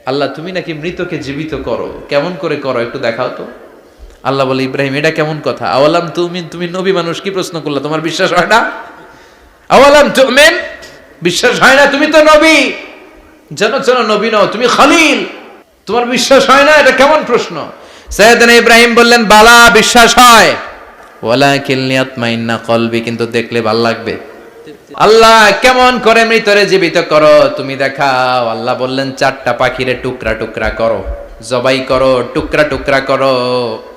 আল্লাহ তুমি নাকি মৃতকে জীবিত করো, কেমন করে করো একটু দেখাও তো। আল্লাহ বলে, ইব্রাহিম এটা কেমন কথা? আওয়ালাম তুমিন, তুমি নবী মানুষ কি প্রশ্ন করলা? তোমার বিশ্বাস হয় না? আওয়ালাম তুমিন, বিশ্বাস হয় না? তুমি তো নবী, জানো নবী নও, তুমি খলিল, তোমার বিশ্বাস হয় না? এটা কেমন প্রশ্ন? সাইয়েদনা ইব্রাহিম বললেন, বালা, বিশ্বাস হয়, ওয়ালাকিন লিয়াতমাইন্না কলবি, কিন্তু দেখলে ভালো লাগবে। আল্লাহ কেমন করে মৃতরে জীবিত করো তুমি দেখাও। আল্লাহ বললেন, 4টা পাখিরে টুকরা টুকরা করো, জবাই করো, টুকরা টুকরা করো,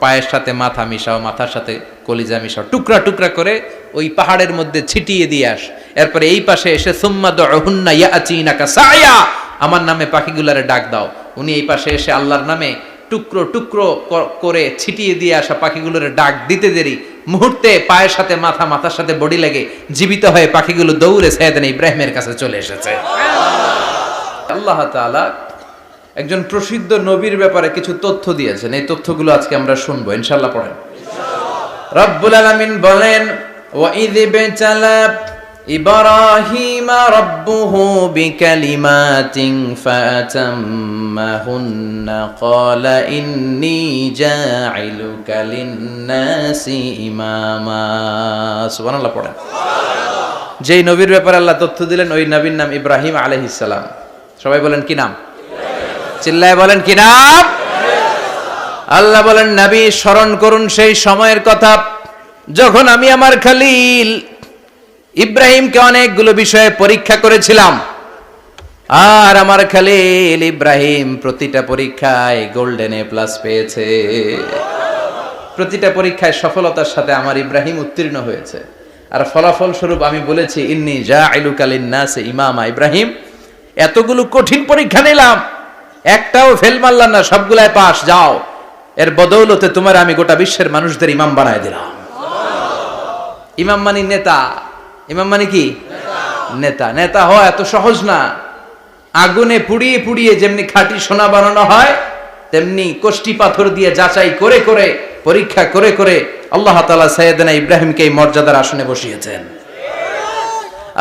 পায়ের সাথে মাথা মিশাও, মাথার সাথে কলিজা মিশাও, টুকরা টুকরা করে ওই পাহাড়ের মধ্যে ছিটিয়ে দিয়ে আস। এরপরে এই পাশে এসে সুম্মা দুহুন্না ইয়াতিনাকা সায়া, আমার নামে পাখিগুলারে ডাক দাও। উনি এই পাশে এসে আল্লাহর নামে টুকরো টুকরো করে ছিটিয়ে দিয়ে আসা পাখিগুলোর ডাক দিতে দেরি মুহূর্তে পায়ের সাথে মাথা, মাথার সাথে বডি লেগে জীবিত হয়ে পাখিগুলো দৌড়ে সাইয়েদনা ইব্রাহিমের কাছে চলে এসেছে। আল্লাহ তাআলা একজন প্রসিদ্ধ নবীর ব্যাপারে কিছু তথ্য দিয়েছেন, এই তথ্যগুলো আজকে আমরা শুনবো ইনশাআল্লাহ। পড়েন। রব্বুল আলামিন বলেন, ওয়া ইয বিতালা ইব্রাহিমা রাব্বুহু বিকালিমাতিন ফাতাম্মাহুন্না ক্বালা ইন্নী জাঈলুকা লিন-নাসি ইমামা। সুবহানাল্লাহ পড়েন। যেই নবীর ব্যাপারে আল্লাহ তথ্য দিলেন ওই নবীর নাম ইব্রাহিম আলাইহিস সালাম। সবাই বলেন কি নাম? চিল্লায় বলেন কি নাম? আল্লাহ বলেন, নবী স্মরণ করুন সেই সময়ের কথা যখন আমি আমার খলিল ইব্রাহিমকে অনেকগুলো বিষয়ে পরীক্ষা করেছিলাম, আর আমার খলিল ইব্রাহিম প্রতিটা পরীক্ষায় গোল্ডেন এ প্লাস পেয়েছে। প্রতিটা পরীক্ষায় সফলতার সাথে আমার ইব্রাহিম উত্তীর্ণ হয়েছে। আর ফলাফল স্বরূপ আমি বলেছি, ইন্নী জাঈলুকা লিন-নাসি ইমামা। ইব্রাহিম, এতগুলো কঠিন পরীক্ষা নিলাম, একটাও ফেল মারলাম না, সবগুলাই পাস, যাও। এর বদৌলতে তোমার আমি গোটা বিশ্বের মানুষদের ইমাম বানায় দিলাম। ইমাম মানে নেতা। ইমাম মানে কি? নেতা। নেতা হওয়া এত সহজ না। আগুনে পুড়িয়ে পুড়িয়ে যেমনি খাঁটি সোনা বানানো হয়, তেমনি কষ্টি পাথর দিয়ে যাচাই করে করে, পরীক্ষা করে করে আল্লাহ তাআলা সাইয়েদনা ইব্রাহিমকে এই মর্যাদার আসনে বসিয়েছেন।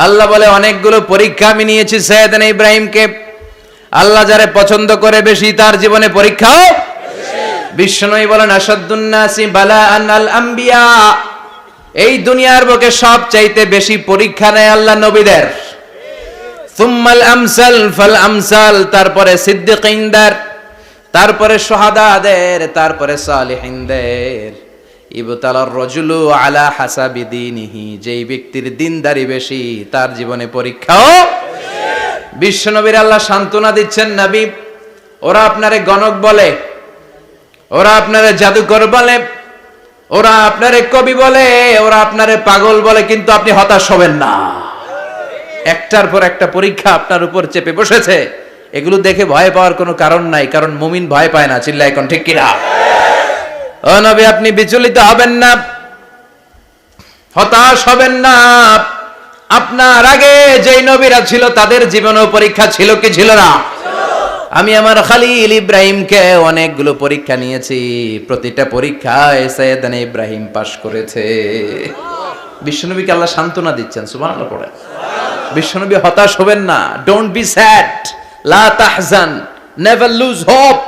আল্লাহ বলে, অনেকগুলো পরীক্ষা আমি নিয়েছি সাইয়েদনা ইব্রাহিমকে। আল্লাহ যারে পছন্দ করে বেশি, তার জীবনে পরীক্ষাও বিশ্বনবী বলেন, আশাদ্দুন নাসি বালাআন আল আম্বিয়া। এই দুনিয়ার বুকে সবচাইতে বেশি পরীক্ষা নেয় আল্লাহ নবীদের। সুম্মাল আমসাল ফাল আমসাল, তারপরে সিদ্দিকিনদের, তারপরে শুহাদাদের, তারপরে সালিহিনদের। ইবতালার রাজুলু আলা হাসাবি দীনিহি, যেই ব্যক্তির দিনদারি বেশি তার জীবনে পরীক্ষাও। বিশ্বনবীর আল্লাহ সান্ত্বনা দিচ্ছেন, নবী ওরা আপনারে গণক বলে, ওরা আপনারে জাদুকর বলে, ওরা আপনারে কবি বলে, ওরা আপনারে পাগল বলে, কিন্তু আপনি হতাশ হবেন না। একটার পর একটা পরীক্ষা আপনার উপর চেপে বসেছে, এগুলো দেখে ভয় পাওয়ার কোনো কারণ নাই, কারণ মুমিন ভয় পায় না। চিল্লায় এখন ঠিক কিনা? ও নবী, আপনি বিচলিত হবেন না, হতাশ হবেন না। আপনার আগে যেই নবীরা ছিল তাদের জীবনেও পরীক্ষা ছিল কি ছিল না? আমি আমার খলিল ইব্রাহিমকে অনেকগুলো পরীক্ষা নিয়েছি, প্রতিটা পরীক্ষায় সাইয়েদনা ইব্রাহিম পাশ করেছে। বিশ্বনবীকে আল্লাহ সান্ত্বনা দিচ্ছেন। সুবহানাল্লাহ পড়ে। বিশ্বনবী হতাশ হবেন না। ডোন্ট বি স্যাড, লা তাহজান, নেভার লুজ হোপ।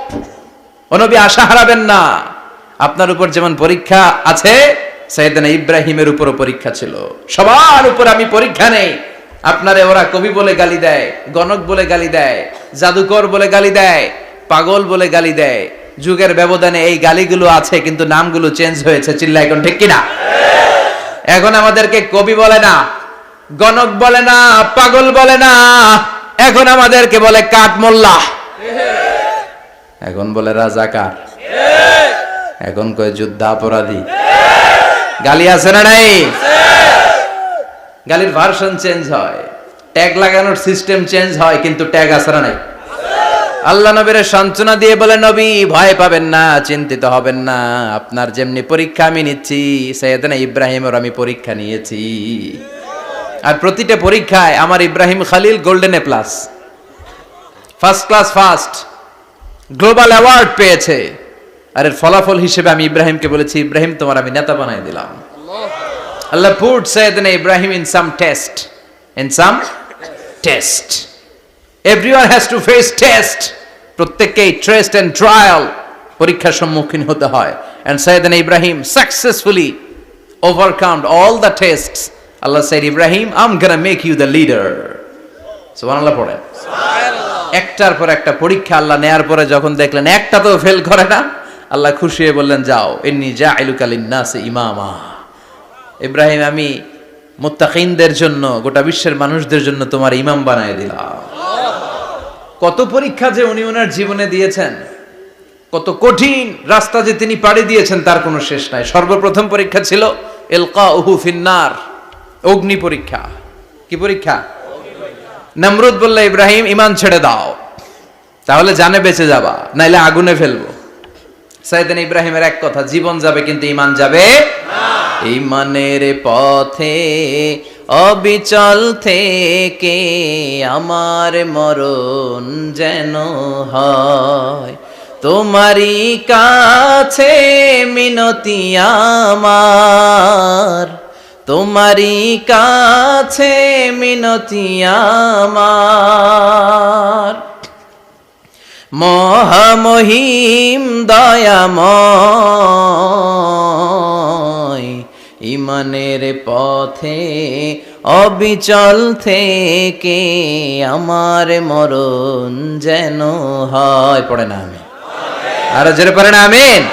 ও নবী, আশা হারাবেন না। আপনার উপর যেমন পরীক্ষা আছে, সাইয়েদনা ইব্রাহিমের উপরও পরীক্ষা ছিল। সবার উপর আমি পরীক্ষা নেই। আপনারে ওরা কবি বলে গালি দেয়, গণক বলে গালি দেয়, জাদুকর বলে গালি দেয়, পাগল বলে গালি দেয়। যুগের ব্যবধানে এই গালিগুলো আছে, কিন্তু নামগুলো চেঞ্জ হয়েছে। চিল্লা এখন ঠিক কিনা? এখন আমাদেরকে কবি বলে না, গণক বলে না, পাগল বলে না, এখন আমাদেরকে বলে কাঠ মোল্লা, এখন বলে রাজাকার, এখন কয় যুদ্ধাপরাধী। গালি আছে না নাই? গালির ভার্সন চেঞ্জ হয়, ট্যাগ লাগানোর সিস্টেম চেঞ্জ হয়, কিন্তু ট্যাগ আছে না নাই? আল্লাহ নবীর সান্ত্বনা দিয়ে বলে, নবী ভয় পাবেন না, চিন্তিত হবেন না। আপনার যেমনি পরীক্ষা আমি নিচ্ছি, সাইয়েদনা ইব্রাহিমের আমি পরীক্ষা নিয়েছি। আর প্রতিটা পরীক্ষায় আমার Ibrahim Khalil golden A plus, first class first, global award পেয়েছে। আর এর ফলাফল হিসেবে আমি ইব্রাহিমকে বলেছি, ইব্রাহিম তোমার আমি নেতা বানাই দিলাম। Allah put Sayyidina Ibrahim in some test. Everyone has to face test. প্রত্যেককেই টেস্ট এন্ড ট্রায়াল, পরীক্ষার সম্মুখীন হতে হয়। And Sayyidna Ibrahim successfully overcome all the tests. Allah said, Ibrahim, I'm gonna make you the leader. সুবহানাল্লাহ পড়েন। একটার পর একটা পরীক্ষা আল্লাহ নেয়ার পরে যখন দেখলেন একটা তো ফেল করে না, আল্লাহ খুশি হয়ে বললেন, যাও, ইন্নী জাইলুকা লিন-নাসি ইমামা। ইব্রাহিম, আমি মুত্তাকিনদের জন্য, গোটা বিশ্বের মানুষদের জন্য তোমার ইমাম বানায় দিলাম। কত পরীক্ষা যে উনি ওনার জীবনে দিয়েছেন, কত কঠিন রাস্তা যে তিনি পাড়ি দিয়েছেন তার কোনো শেষ নাই। সর্বপ্রথম পরীক্ষা ছিল ইলকাউহু ফিন্নার, অগ্নি পরীক্ষা। কি পরীক্ষা? নমরুদ বলল, ইব্রাহিম ঈমান ছেড়ে দাও, তাহলে জানে বেঁচে যাবা, নাইলে আগুনে ফেলবো। সাইয়েদনা ইব্রাহিমের এক কথা, জীবন যাবে কিন্তু ঈমান যাবে না। ঈমানের পথে অবিচল থেকে আমার মরণ যেন হয়, তোমারই কাছে মিনতি আমার, তোমারই কাছে মিনতি আমার। মহামহিম দয়াময়, ঈমানের পথে অবিচল থেকে আমার মরণ যেন হয়। পড়ে না আমি আরো জোরে পড়ে না আমিন।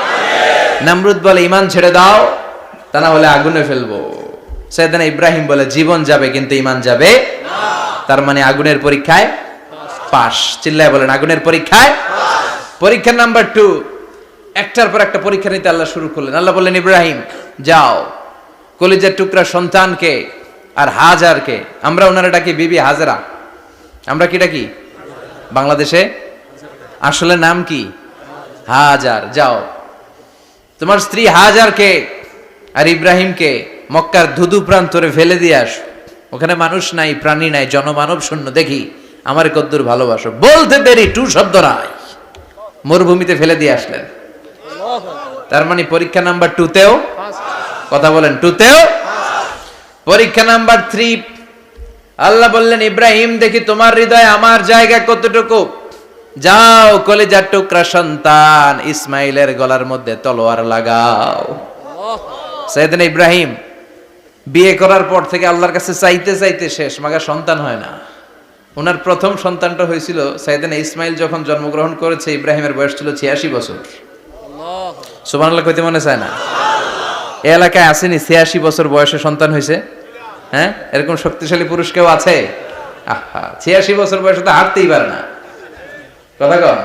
নমরুদ বলে, ঈমান ছেড়ে দাও, তা না হলে আগুনে ফেলবো। সাইয়েদনা ইব্রাহিম বলে, জীবন যাবে কিন্তু ঈমান যাবে না। তার মানে আগুনের পরীক্ষায় পাস। চিল্লায় বলেন, আগুনের পরীক্ষায় পরীক্ষা নাম্বার 2। একটার পর একটা পরীক্ষা নিতে আল্লাহ শুরু করলেন। আল্লাহ বললেন, ইব্রাহিম যাও, কলিজার টুকরা সন্তানকে আর হাজারকে, আমরা ওনারা ডাকি বিবি হাজরা, আমরা কি ডাকি বাংলাদেশে, আসলে নাম কি হাজার, যাও তোমার স্ত্রী হাজারকে আর ইব্রাহিমকে মক্কার ধুধু প্রান্তরে ফেলে দিয়ে আস। ওখানে মানুষ নাই, প্রাণী নাই, জনমানব শূন্য, দেখি আমার কদ্দুর ভালোবাসো। বলতে দেরি, টু শব্দ নাই, মরুভূমিতে ফেলে দিয়ে আসলেন। তার মানে পরীক্ষা নাম্বার 2তেও, কথা বলেন, 2তেও। পরীক্ষা নাম্বার 3, আল্লাহ বললেন, ইব্রাহিম দেখি তোমার হৃদয়ে আমার জায়গা কতটুকু, যাও কলিজার টুকরা সন্তান ইসমাইলের গলার মধ্যে তলোয়ার লাগাও। সাইয়েদনা ইব্রাহিম বিয়ে করার পর থেকে আল্লাহর কাছে চাইতে চাইতে শেষ, মাগা সন্তান হয় না। ওনার প্রথম সন্তানটা হয়েছিল সাইয়েদনা ইসমাইল যখন জন্মগ্রহণ করেছে, ইব্রাহিমের বয়স ছিল 86 বছর। সুবহানাল্লাহ কইতে মনে চায় না? এই এলাকায় আসেনি 86 বছর বয়সে সন্তান হয়েছে? হ্যাঁ, এরকম শক্তিশালী পুরুষ কেউ আছে? আহা, 86 বছর বয়সে তো হাঁটতেই পারে না। কথা কন।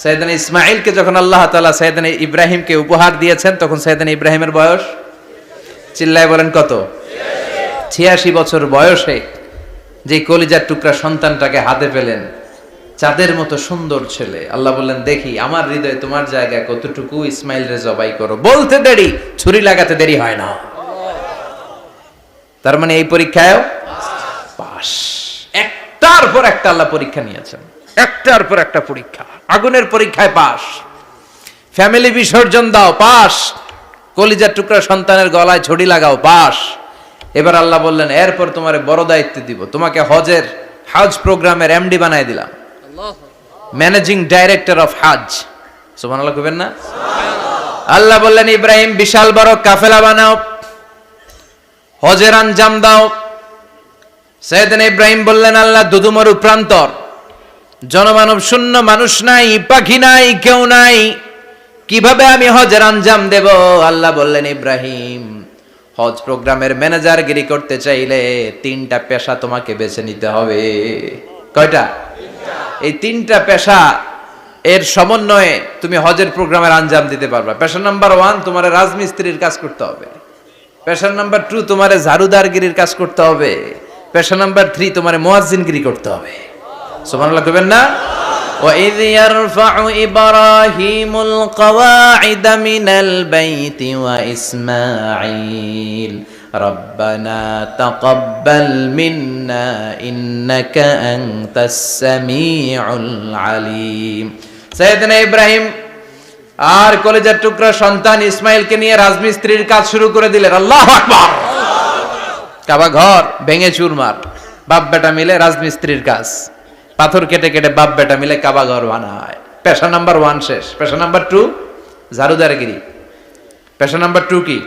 সাইয়েদনা ইসমাইলকে যখন আল্লাহ তাআলা সাইয়েদনা ইব্রাহিমকে উপহার দিয়েছেন, তখন সাইয়েদনা ইব্রাহিমের বয়স, চিল্লায় বলেন কত? 86 বছর বয়সে যে কলিজার টুকরা সন্তানটাকে হাতে পেলেন, চাঁদের মতো সুন্দর ছেলে। আল্লাহ বললেন, দেখি আমার হৃদয়ে তোমার জায়গায় কতটুকু, ইসমাইল রে জবাই করো। বলতে দেরি, ছুরি লাগাতে দেরি হয় না। তার মানে এই পরীক্ষায়ও পাস। একটার পর একটা আল্লাহ পরীক্ষা নিয়েছেন, একটার পর একটা পরীক্ষা। আগুনের পরীক্ষায় পাস, ফ্যামিলি বিসর্জন দাও, পাস। কলিজার টুকরা সন্তানের গলায় ছড়ি লাগাও, পাস। এবার আল্লাহ বললেন, এরপর তোমার বড় দায়িত্ব দিব, তোমাকে হজ প্রোগ্রামের এমডি বানায় দিলাম, ম্যানেজিং ডাইরেক্টর অফ হজ। সুবহানাল্লাহ কইবেন না? আল্লাহ বললেন, ইব্রাহিম বিশাল বড় কাফেলা বানাও, হজের আঞ্জাম দাও। সাইয়েদনা ইব্রাহিম বললেন, আল্লাহ দুদুমরু প্রান্তর, জনমানব শূন্য, মানুষ নাই, পাখি নাই, কেউ নাই, কিভাবে আমি হজের আঞ্জাম দেব? আল্লাহ বললেন, ইব্রাহিম হজ প্রোগ্রামের ম্যানেজারগিরি করতে চাইলে 3টা পেশা তোমাকে বেছে নিতে হবে। কয়টা? এই 3টা পেশা এর সমন্বয়ে তুমি হজের প্রোগ্রামের আঞ্জাম দিতে পারবা। পেশা নাম্বার 1, তোমার রাজমিস্ত্রির কাজ করতে হবে। পেশা নাম্বার 2, তোমার ঝাড়ুদারগিরির কাজ করতে হবে। পেশা নাম্বার 3, তোমার মুয়াজ্জিনগিরি করতে হবে। সুবহানাল্লাহ কইবেন না? وَإِذْ يَرْفَعُ إِبْرَاهِيمُ الْقَوَاعِدَ مِنَ الْبَيْتِ وَإِسْمَاعِيلُ رَبَّنَا تَقَبَّلْ مِنَّا إِنَّكَ أَنْتَ السَّمِيعُ الْعَلِيمُ। সাইয়েদনা ইব্রাহিম আর কলিজার টুকরা সন্তান ইসমাইলকে নিয়ে রাজমিস্ত্রির কাজ শুরু করে দিলেন। আল্লাহু আকবার। কাবা ঘর ভেঙে চুরমার, বাপ বেটা মিলে রাজমিস্ত্রির কাজ। পাথর কেটে কেটে বাপ বেটা মিলে কাবা ঘর বানায়। পেশা নাম্বার 1 শেষ। পেশা নাম্বার 2 ঝাড়ুদারগিরি। পেশা নাম্বার 2 কি?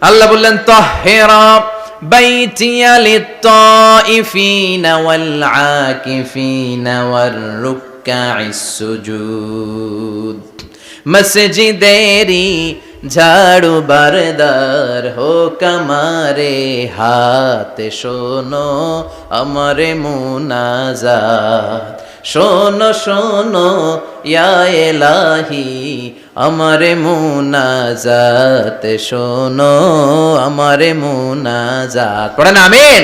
আল্লাহ বললেন তাহহিরা বাইতিয়া লিত-তাইফিনা ওয়াল আকিফিনা ওয়ার রুকআইস সুজুদ। মসজিদেরি ঝাড়ু বারদার হোক আমারে হাত, শোনো আমারে মুনাজাত। শোনো শোনো ইয়া এলাহি আমারে মুনাজাত, শোনো আমারে মুনাজাত। পড়েন আমিন।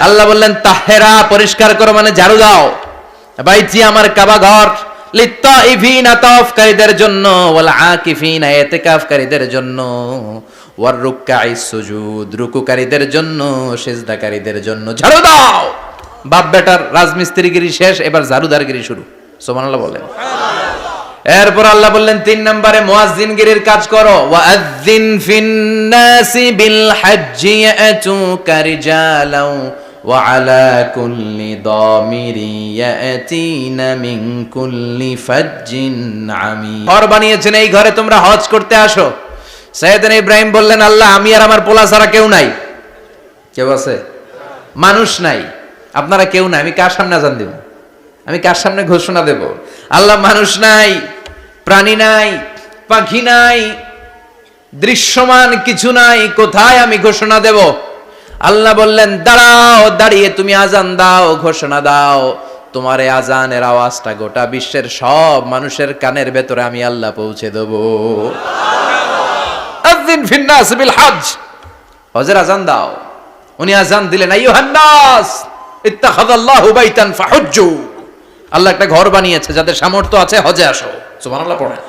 আল্লাহ বললেন তাহেরা পরিষ্কার করো মানে ঝাড়ু দাও, বাইতি আমার কাবা ঘর, লিত্তাইফিনা তাওয়াফকারীদের জন্য, ওয়াল আকিফিনা ইতিকাফকারীদের জন্য, ওয়ার রুকআইস সুজুদ রুকুকারীদের জন্য, সিজদাকারীদের জন্য। ঝাড়ু দাও। বাপ বেটার রাজমিস্ত্রিগিরি শেষ, এবার ঝাড়ুদারগিরি শুরু। সুবহানাল্লাহ বলেন। এরপর আল্লাহ বললেন 3 নম্বরে মুয়াজ্জিনগিরির কাজ করো। ওয়াআযযিন ফিন-নাসি বিল হাজ্জি ইয়াতুকা রিজালাও ওয়া আলা কুল্লি দামিরি ইয়াতিনা মিন কুল্লি ফাজ্জিন আমিক। ঘর বানিয়েছেন, এই ঘরে তোমরা হজ করতে আসো। সাইয়েদনা ইব্রাহিম বললেন আল্লাহ আমি আর আমার পোলা ছাড়া কেউ নাই। কেউ আছে? মানুষ নাই, আপনারা কেউ নাই, আমি কার সামনে আযান দেব? আমি কার সামনে ঘোষণা দেব? আল্লাহ মানুষ নাই, প্রাণী নাই, পাখি নাই, দৃশ্যমান কিছু নাই, কোথায় আমি ঘোষণা দেব? আল্লাহ বললেন দাঁড়াও, দাঁড়িয়ে তুমি আজান দাও, ঘোষণা দাও। তোমার এই আজানের আওয়াজটা গোটা বিশ্বের সব মানুষের কানের ভেতরে আমি আল্লাহ পৌঁছে দেব। আযিন ফিন নাস বিল হজ, হজের আজান দাও। উনি আজান দিলেন আইয়ুহান নাস ইত্তাখাযাল্লাহু বাইতান ফাহুজ্জু। আল্লাহ একটা ঘর বানিয়েছে, যাদের সামর্থ্য আছে হজে আসো। সুবহানাল্লাহ পড়েন।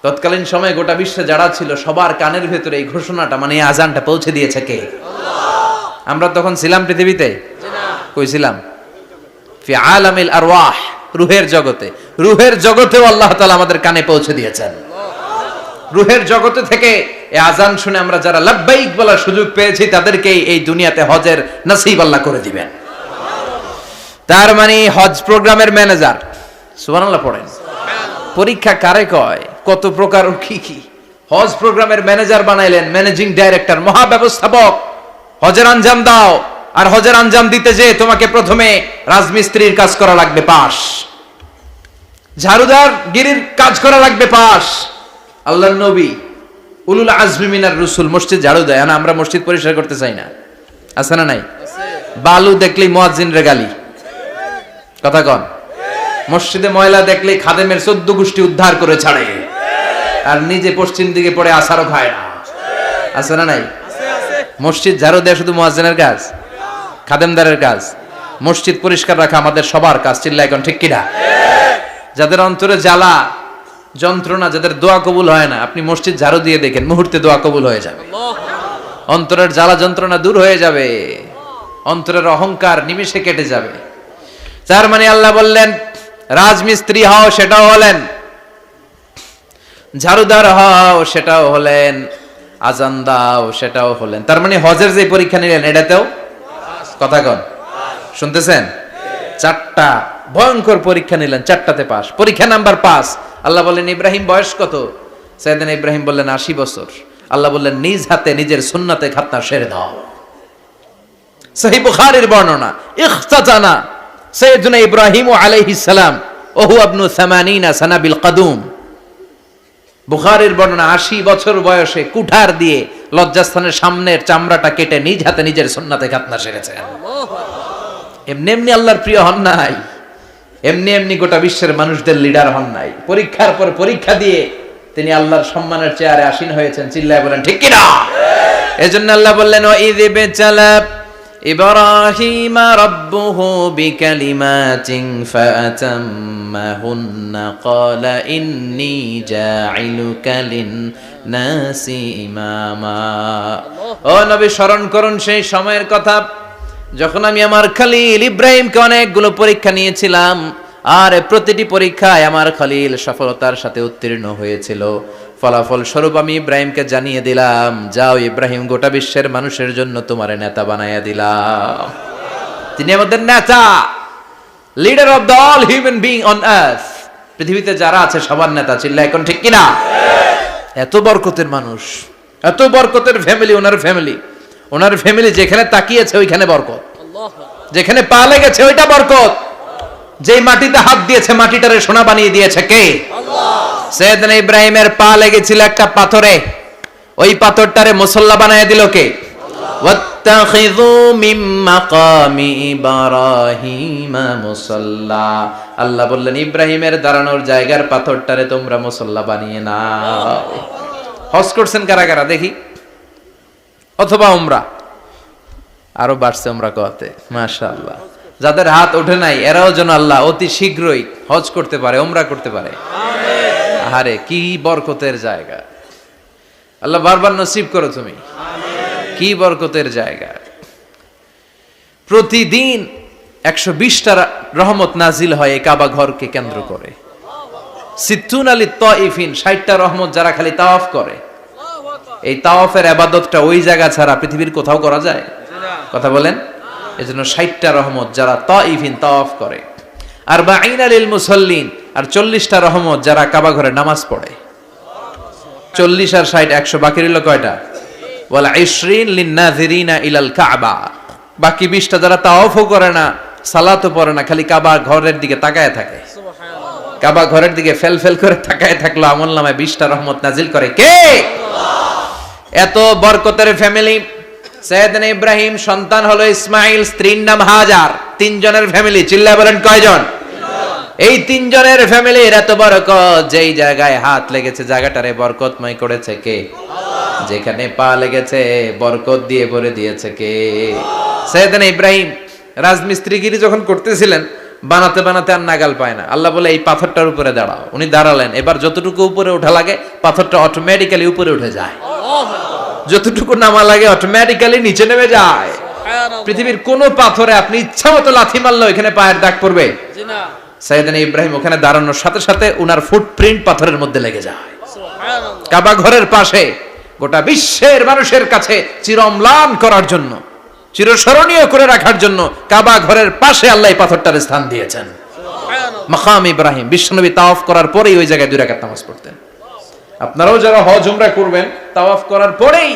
তৎকালীন সময়ে গোটা বিশ্বে যারা ছিল সবার কানের ভেতরে এই ঘোষণাটা মানে এই আজানটা পৌঁছে দিয়েছে কে? আল্লাহ। আমরা তখন ছিলাম পৃথিবীতে? না। কই ছিলাম? ফি আলামিল আরওয়াহ, রূহের জগতে। রূহের জগতেও আল্লাহ তাআলা আমাদের কানে পৌঁছে দিয়েছেন। রূহের জগতে থেকে এই আজান শুনে আমরা যারা লাব্বাইক বলার সুযোগ পেয়েছি তাদেরকেই এই দুনিয়াতে হজের নসিব আল্লাহ করে দিবেন। তার মানে হজ প্রোগ্রামের ম্যানেজার। সুবহানাল্লাহ পড়েন। পরীক্ষা কারে কয়? কত প্রকার কি কি। হজ প্রোগ্রামের ম্যানেজার বানাইলেন, ম্যানেজিং ডাইরেক্টর, মহাব্যবস্থাপক। হজের আঞ্জাম দাও, আর হজের আঞ্জাম দিতে যে তোমাকে প্রথমে রাজমিস্ত্রির কাজ করা লাগবে পাস, ঝাড়ুদার গিরির কাজ করা লাগবে পাস। আল্লাহর নবী উলুল আজমি মিনার রাসূল মসজিদ ঝাড়ু দেয়, না আমরা মসজিদ পরিষ্কার করতে চাই না? আছে না নাই? বালু দেখলেই মুয়াজ্জিনরে গালি, কথা কন। মসজিদে ময়লা দেখলে খাদেমের 14 গোষ্ঠী উদ্ধার করে ছাড়ে, আর নিজে পশ্চিম দিকে পড়ে আসারও খায় না। আছে না নাই? মসজিদ ঝাড়ু দেয়া শুধু মুয়াজ্জিনের কাজ? খাদেমদারের কাজ? মসজিদ পরিষ্কার রাখা আমাদের সবার কাজ। চিল্লায় এখন ঠিক কিনা? যাদের অন্তরে জ্বালা যন্ত্রণা, যাদের দোয়া কবুল হয় না, আপনি মসজিদ ঝাড়ু দিয়ে দেখেন মুহূর্তে দোয়া কবুল হয়ে যাবে। অন্তরের জ্বালা যন্ত্রণা দূর হয়ে যাবে, অন্তরের অহংকার নিমেষে কেটে যাবে। তার মানে আল্লাহ বললেন রাজমিস্ত্রি হও, সেটাও হলেন, ঝাড়ুদার হও, সেটাও হলেন, আজান দাও, সেটাও হলেন। তার মানে হজের যে পরীক্ষা নিলেন এটাতেও কথা কন, শুনতেছেন? 4টা ভয়ঙ্কর পরীক্ষা নিলেন, 4টাতে পাস। পরীক্ষা নাম্বার 5। আল্লাহ বললেন ইব্রাহিম বয়স কত? সাইয়েদনা ইব্রাহিম বললেন 80 বছর। আল্লাহ বললেন নিজ হাতে নিজের সুন্নাতে খাতনা সেরে দাও। সহিহ বুখারীর বর্ণনা, ইখতাতানা সাইয়েদনা ইব্রাহিম আলাইহিস সালাম ওহু ইবনু 80 সানা বিল কদুম। বুখারীর বর্ণনা 80 বছর বয়সে কুঠার দিয়ে লজ্জাস্থানের সামনের চামড়াটা কেটে নিজ হাতে নিজের সুন্নাতে খাতনা সেরেছেন। এমনি এমনি আল্লাহর প্রিয় হন নাই, এমনি এমনি গোটা বিশ্বের মানুষদের লিডার হন নাই। পরীক্ষার পর পরীক্ষা দিয়ে তিনি আল্লাহর সম্মানের চেয়ারে আসীন হয়েছেন। চিল্লায় বলেন ঠিক কিনা? এজন্য আল্লাহ বললেন ওয়াইয ইবতালা ইব্রাহিমা রাব্বুহু বিকালিমাতিন ফাআতাম্মাহুন্না ক্বালা ইন্নী জাঈলুকা লিন-নাসি ইমামা। ও নবী স্মরণ করুন সেই সময়ের কথা যখন আমি আমার খলিল ইব্রাহিমকে অনেকগুলো পরীক্ষা নিয়েছিলাম, আর প্রতিটি পরীক্ষায় আমার খলিল সফলতার সাথে উত্তীর্ণ হয়েছিল। ফলাফল স্বরূপ আমি ইব্রাহিমকে জানিয়ে দিলাম, যাও ইব্রাহিম, গোটা বিশ্বের মানুষের জন্য তোমার নেতা বানাইয়া দিলাম। তিনি আমাদের নেতা, leader of the all human being on earth. পৃথিবীতে যারা আছে সবার নেতা, চিল্লা এখন ঠিক কিনা? এত বরকতের মানুষ, এত বরকতের ফ্যামিলি, ওনার ফ্যামিলি যেখানে তাকিয়েছে ওইখানে বরকত, যেখানে পা লেগেছে ওইটা বরকত। যেই মাটিতে হাত দিয়েছে মাটিটারে সোনা বানিয়ে দিয়েছে কে? আল্লাহ। সৈয়দনা ইব্রাহিমের পা লেগেছিল একটা পাথরে, ওই পাথরটারে মুসল্লা বানায় দিল কে? ওয়াত্তাখিযু মিন মাকামি ইব্রাহিমা মুসাল্লা। আল্লাহ বললেন ইব্রাহিমের দাঁড়ানোর জায়গার পাথরটারে তোমরা মুসল্লা বানিয়ে নাও। হজ করছেন কারা কারা দেখি, অথবা উমরা? আরো বাড়ছে উমরা করতে, মাশাআল্লাহ। যাদের হাত ওঠে নাই এরাও যেন আল্লাহ অতি শীঘ্রই হজ করতে পারে, উমরা করতে পারে। আমিন। আরে কি বরকতের জায়গা, আল্লাহ বারবার নসিব করো তুমি। আমিন। কি বরকতের জায়গা। প্রতিদিন 120টা রহমত নাজিল হয় এই কাবা ঘরকে কেন্দ্র করে। সিত্তুন আলী তাইফিন, 60টা রহমত যারা খালি তাওয়াফ করে। এই তাওয়াফের ইবাদতটা ওই জায়গা ছাড়া পৃথিবীর কোথাও করা যায়? কথা বলেন। এজন্য 60টা রহমত যারা তাইফিন তাওয়াফ করে, আর 40 লিল মুসাল্লিন, আর 40টা রহমত যারা কাবা ঘরে নামাজ পড়ে। 40 আর 60 100, বাকি রইল কয়টা? ওয়াল 20 লিন নাযিরিনা ইলাল কাবা। বাকি 20টা যারা তাওয়াফও করে না, সালাতও পড়ে না, খালি কাবা ঘরের দিকে তাকায় থাকে। সুবহানাল্লাহ। কাবা ঘরের দিকে ফেল করে তাকায় থাকলো, আমলনামায় 20টা রহমত নাজিল করে কে? আল্লাহ। এত বরকতের ফ্যামিলি। সৈয়দনা ইব্রাহিম সন্তান হলো ইসমাইল, স্ত্রীর নাম হাজার। 3 জনের ফ্যামিলি, চিল্লায় বলেন কয়জন? এই 3 জনের ফ্যামিলির এত বরকত, যেই জায়গায় হাত লেগেছে জায়গাটারে বরকতময় করেছে কে? আল্লাহ। যেখানে পা লেগেছে বরকত দিয়ে ভরে দিয়েছে কে? সৈয়দনা ইব্রাহিম রাজমিস্ত্রিগিরি যখন করতেছিলেন, বানাতে বানাতে আর নাগাল পায় না। আল্লাহ বলে এই পাথরটার উপরে দাঁড়াও। উনি দাঁড়ালেন, এবার যতটুকু উপরে ওঠা লাগে পাথরটা অটোমেটিক্যালি উপরে উঠে যায়, যতটুকু নামা লাগে অটোমেটিক্যালি নিচে নেমে যায়। পৃথিবীর কোন পাথরে আপনি ইচ্ছা মতো লাথি মারলে এখানে পায়ের দাগ পড়বে? সৈয়দনা ইব্রাহিম ওখানে দাঁড়ানোর সাথে সাথে উনার ফুটপ্রিন্ট পাথরের মধ্যে লেগে যায়। কাবা ঘরের পাশে গোটা বিশ্বের মানুষের কাছে চিরম্লান করার জন্য, চিরস্মরণীয় করে রাখার জন্য কাবা ঘরের পাশে আল্লাহ এই পাথরটার স্থান দিয়েছেন। মাকাম ইব্রাহিম। বিশ্বনবী তাওয়াফ করার পরেই ওই জায়গায় 2 রাকাত নামাজ পড়তেন। আপনারাও যারা হজ উমরা করবেন, তাওয়াফ করার পরেই